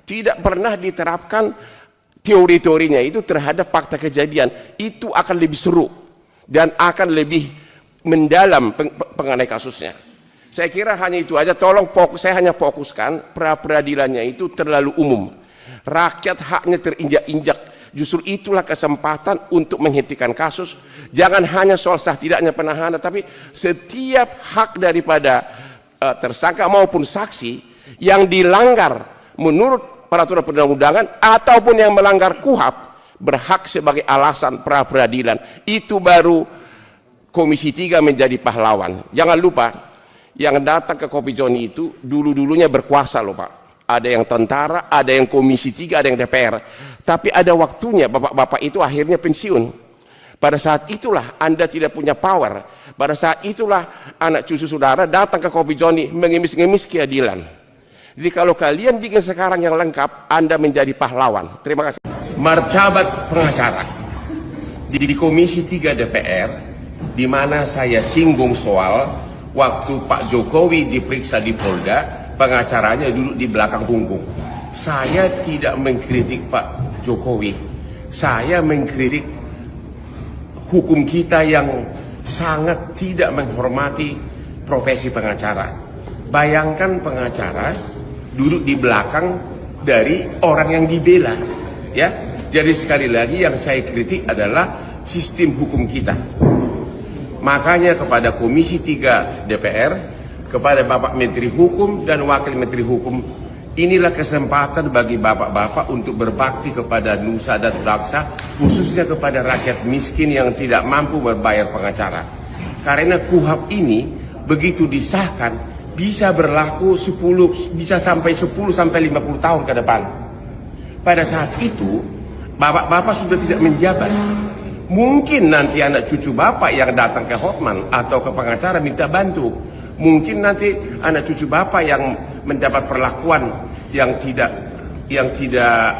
Tidak pernah diterapkan teori-teorinya itu terhadap fakta kejadian. Itu akan lebih seru dan akan lebih mendalam mengenai kasusnya. Saya kira hanya itu aja. Tolong saya hanya fokuskan pra-peradilannya itu terlalu umum. Rakyat haknya terinjak-injak. Justru itulah kesempatan untuk menghentikan kasus. Jangan hanya soal sah tidaknya penahanan, tapi setiap hak daripada tersangka maupun saksi yang dilanggar menurut peraturan perundang-undangan ataupun yang melanggar KUHP berhak sebagai alasan pra-peradilan. Itu baru Komisi 3 menjadi pahlawan. Jangan lupa yang datang ke Kopi Joni itu dulu-dulunya berkuasa loh Pak. Ada yang tentara, ada yang Komisi 3, ada yang DPR. Tapi ada waktunya bapak-bapak itu akhirnya pensiun. Pada saat itulah Anda tidak punya power. Pada saat itulah anak cucu saudara datang ke Kopi Joni mengemis-ngemis keadilan. Jadi kalau kalian bikin sekarang yang lengkap, Anda menjadi pahlawan. Terima kasih. Martabat pengacara. Di Komisi 3 DPR, di mana saya singgung soal waktu Pak Jokowi diperiksa di Polda, pengacaranya duduk di belakang punggung. Saya tidak mengkritik Pak Jokowi. Saya mengkritik hukum kita yang sangat tidak menghormati profesi pengacara. Bayangkan pengacara duduk di belakang dari orang yang dibela, ya. Jadi sekali lagi yang saya kritik adalah sistem hukum kita. Makanya kepada Komisi 3 DPR, kepada Bapak Menteri Hukum dan Wakil Menteri Hukum, inilah kesempatan bagi bapak-bapak untuk berbakti kepada nusa dan bangsa, khususnya kepada rakyat miskin yang tidak mampu berbayar pengacara. Karena KUHP ini begitu disahkan bisa berlaku 10 sampai 50 tahun ke depan. Pada saat itu bapak-bapak sudah tidak menjabat. Mungkin nanti anak cucu bapak yang datang ke Hotman atau ke pengacara minta bantu. Mungkin nanti anak cucu bapak yang mendapat perlakuan yang tidak tidak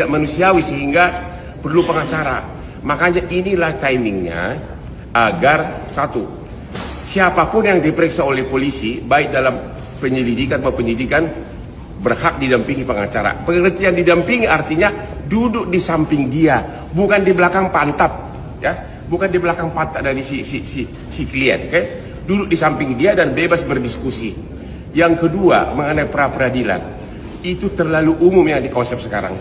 manusiawi sehingga perlu pengacara. Makanya inilah timingnya agar satu, siapapun yang diperiksa oleh polisi baik dalam penyelidikan maupun penyidikan berhak didampingi pengacara. Pengertian didampingi artinya duduk di samping dia, bukan di belakang pantat, ya, bukan di belakang pantat dari si klien, okay? Duduk di samping dia dan bebas berdiskusi. Yang kedua, mengenai pra-peradilan, itu terlalu umum yang dikonsep sekarang.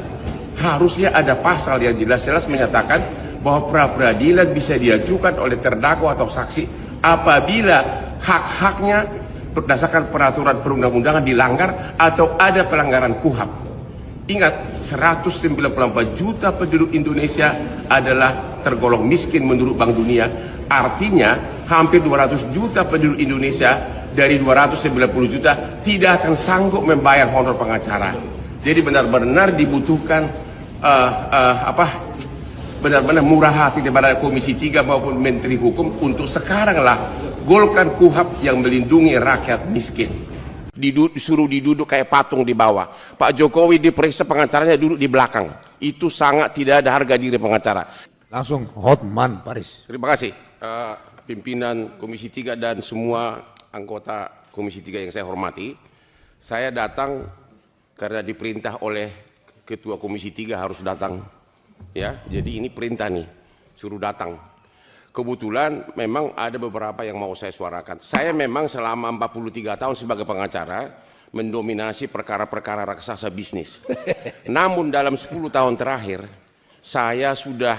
Harusnya ada pasal yang jelas-jelas menyatakan bahwa pra-peradilan bisa diajukan oleh terdakwa atau saksi apabila hak-haknya berdasarkan peraturan perundang-undangan dilanggar atau ada pelanggaran KUHP. Ingat, 194 juta penduduk Indonesia adalah tergolong miskin menurut Bank Dunia. Artinya hampir 200 juta penduduk Indonesia dari 290 juta tidak akan sanggup membayar honor pengacara. Jadi benar-benar dibutuhkan benar-benar murah hati daripada Komisi 3 maupun Menteri Hukum untuk sekaranglah golkan KUHP yang melindungi rakyat miskin. Disuruh diduduk kayak patung di bawah. Pak Jokowi diperiksa pengacaranya duduk di belakang. Itu sangat tidak ada harga diri pengacara. Langsung Hotman Paris. Terima kasih pimpinan Komisi 3 dan semua anggota Komisi 3 yang saya hormati. Saya datang karena diperintah oleh Ketua Komisi 3 harus datang. Ya, jadi ini perintah nih, suruh datang. Kebetulan memang ada beberapa yang mau saya suarakan. Saya memang selama 43 tahun sebagai pengacara mendominasi perkara-perkara raksasa bisnis. Namun dalam 10 tahun terakhir saya sudah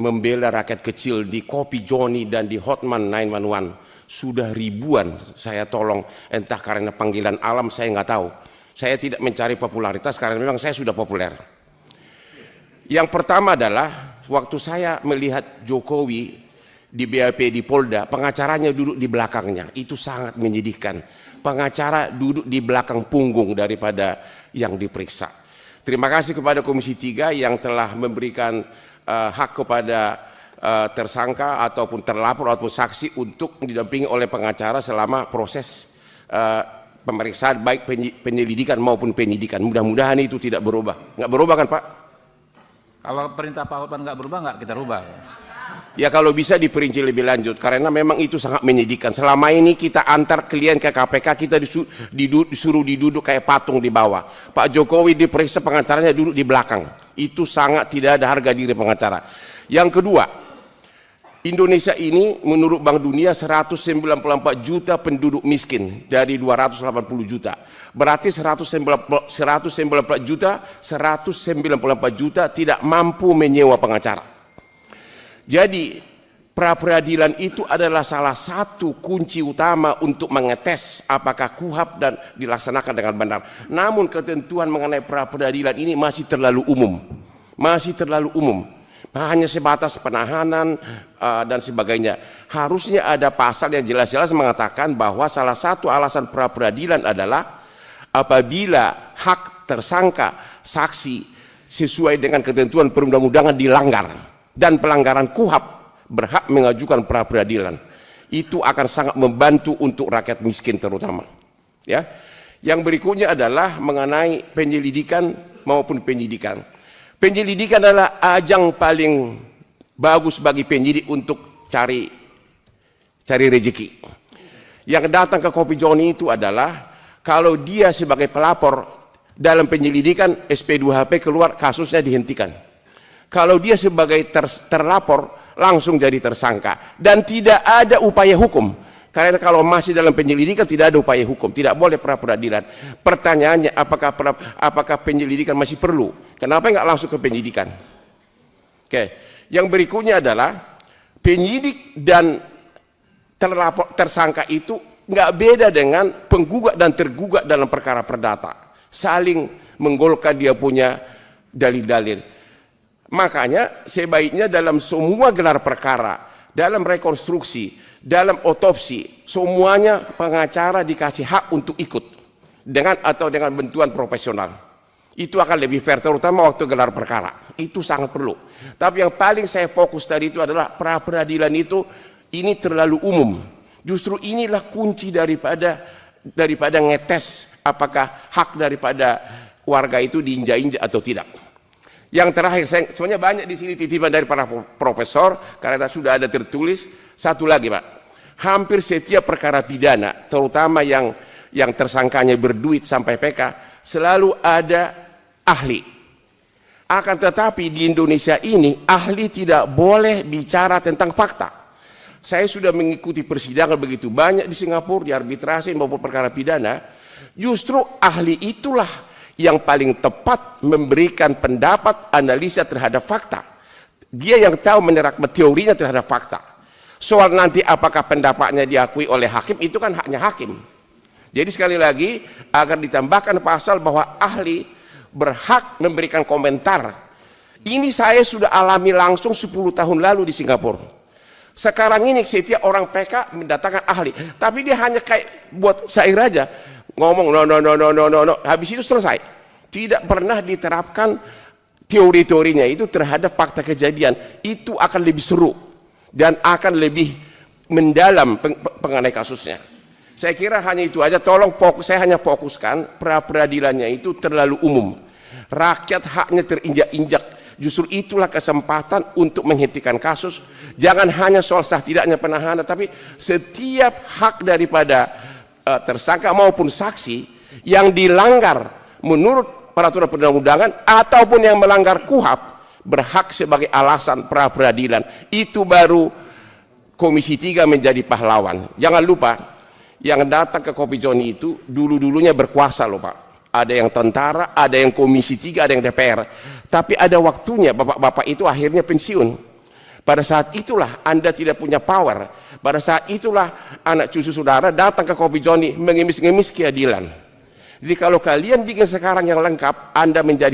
membela rakyat kecil di Kopi Joni dan di Hotman 911. Sudah ribuan saya tolong, entah karena panggilan alam saya nggak tahu. Saya tidak mencari popularitas karena memang saya sudah populer. Yang pertama adalah waktu saya melihat Jokowi di BAP di Polda, pengacaranya duduk di belakangnya. Itu sangat menyedihkan. Pengacara duduk di belakang punggung daripada yang diperiksa. Terima kasih kepada Komisi 3 yang telah memberikan hak kepada tersangka ataupun terlapor ataupun saksi untuk didampingi oleh pengacara selama proses pemeriksaan baik penyelidikan maupun penyidikan. Mudah-mudahan itu tidak berubah. Nggak berubah kan Pak? Kalau perintah Pak Hotman nggak berubah, nggak kita rubah. Ya kalau bisa diperinci lebih lanjut, karena memang itu sangat menyedihkan. Selama ini kita antar klien ke KPK, kita disuruh diduduk kayak patung di bawah. Pak Jokowi diperiksa pengacaranya duduk di belakang. Itu sangat tidak ada harga diri pengacara. Yang kedua, Indonesia ini menurut Bank Dunia 194 juta penduduk miskin dari 280 juta. Berarti 194 juta tidak mampu menyewa pengacara. Jadi pra-peradilan itu adalah salah satu kunci utama untuk mengetes apakah KUHP dan dilaksanakan dengan benar. Namun ketentuan mengenai pra-peradilan ini masih terlalu umum. Masih terlalu umum. Hanya sebatas penahanan dan sebagainya. Harusnya ada pasal yang jelas-jelas mengatakan bahwa salah satu alasan pra-peradilan adalah apabila hak tersangka saksi sesuai dengan ketentuan perundang-undangan dilanggar dan pelanggaran KUHP berhak mengajukan pra-peradilan. Itu akan sangat membantu untuk rakyat miskin terutama. Ya. Yang berikutnya adalah mengenai penyelidikan maupun penyidikan. Penyelidikan adalah ajang paling bagus bagi penyidik untuk cari rezeki. Yang datang ke Kopi Joni itu adalah kalau dia sebagai pelapor dalam penyelidikan SP2HP keluar, kasusnya dihentikan. Kalau dia sebagai terlapor langsung jadi tersangka dan tidak ada upaya hukum. Karena kalau masih dalam penyelidikan tidak ada upaya hukum, tidak boleh pra-peradilan. Pertanyaannya apakah penyelidikan masih perlu? Kenapa nggak langsung ke penyidikan? Oke. Yang berikutnya adalah penyidik dan tersangka itu nggak beda dengan penggugat dan tergugat dalam perkara perdata, saling menggolkan dia punya dalil-dalil. Makanya sebaiknya dalam semua gelar perkara, dalam rekonstruksi, dalam otopsi, semuanya pengacara dikasih hak untuk ikut dengan atau dengan bantuan profesional. Itu akan lebih fair, terutama waktu gelar perkara. Itu sangat perlu. Tapi yang paling saya fokus tadi itu adalah pra peradilan itu ini terlalu umum. Justru inilah kunci daripada ngetes apakah hak daripada warga itu diinjak-injak atau tidak. Yang terakhir, sebenarnya banyak di sini titipan dari para profesor karena sudah ada tertulis. Satu lagi, Pak, hampir setiap perkara pidana, terutama yang tersangkanya berduit sampai PK, selalu ada ahli. Akan tetapi di Indonesia ini ahli tidak boleh bicara tentang fakta. Saya sudah mengikuti persidangan begitu banyak di Singapura, di arbitrasi maupun perkara pidana. Justru ahli itulah yang paling tepat memberikan pendapat analisa terhadap fakta. Dia yang tahu menerapkan teorinya terhadap fakta. Soal nanti apakah pendapatnya diakui oleh hakim, itu kan haknya hakim. Jadi sekali lagi, agar ditambahkan pasal bahwa ahli berhak memberikan komentar. Ini saya sudah alami langsung 10 tahun lalu di Singapura. Sekarang ini setiap orang PK mendatangkan ahli, tapi dia hanya kayak buat syair aja, ngomong no, habis itu selesai. Tidak pernah diterapkan teori-teorinya itu terhadap fakta kejadian. Itu akan lebih seru dan akan lebih mendalam mengenai kasusnya. Saya kira hanya itu aja. Tolong saya hanya fokuskan pra peradilannya itu terlalu umum. Rakyat haknya terinjak-injak. Justru itulah kesempatan untuk menghentikan kasus. Jangan hanya soal sah tidaknya penahanan, tapi setiap hak daripada tersangka maupun saksi yang dilanggar menurut peraturan perundang-undangan ataupun yang melanggar KUHP berhak sebagai alasan pra peradilan. Itu baru Komisi 3 menjadi pahlawan. Jangan lupa, yang datang ke Kopi Joni itu dulu-dulunya berkuasa loh, Pak. Ada yang tentara, ada yang Komisi 3, ada yang DPR. Tapi ada waktunya bapak-bapak itu akhirnya pensiun. Pada saat itulah Anda tidak punya power. Pada saat itulah anak cucu saudara datang ke Kopi Joni mengemis-ngemis keadilan. Jadi kalau kalian bikin sekarang yang lengkap, Anda menjadi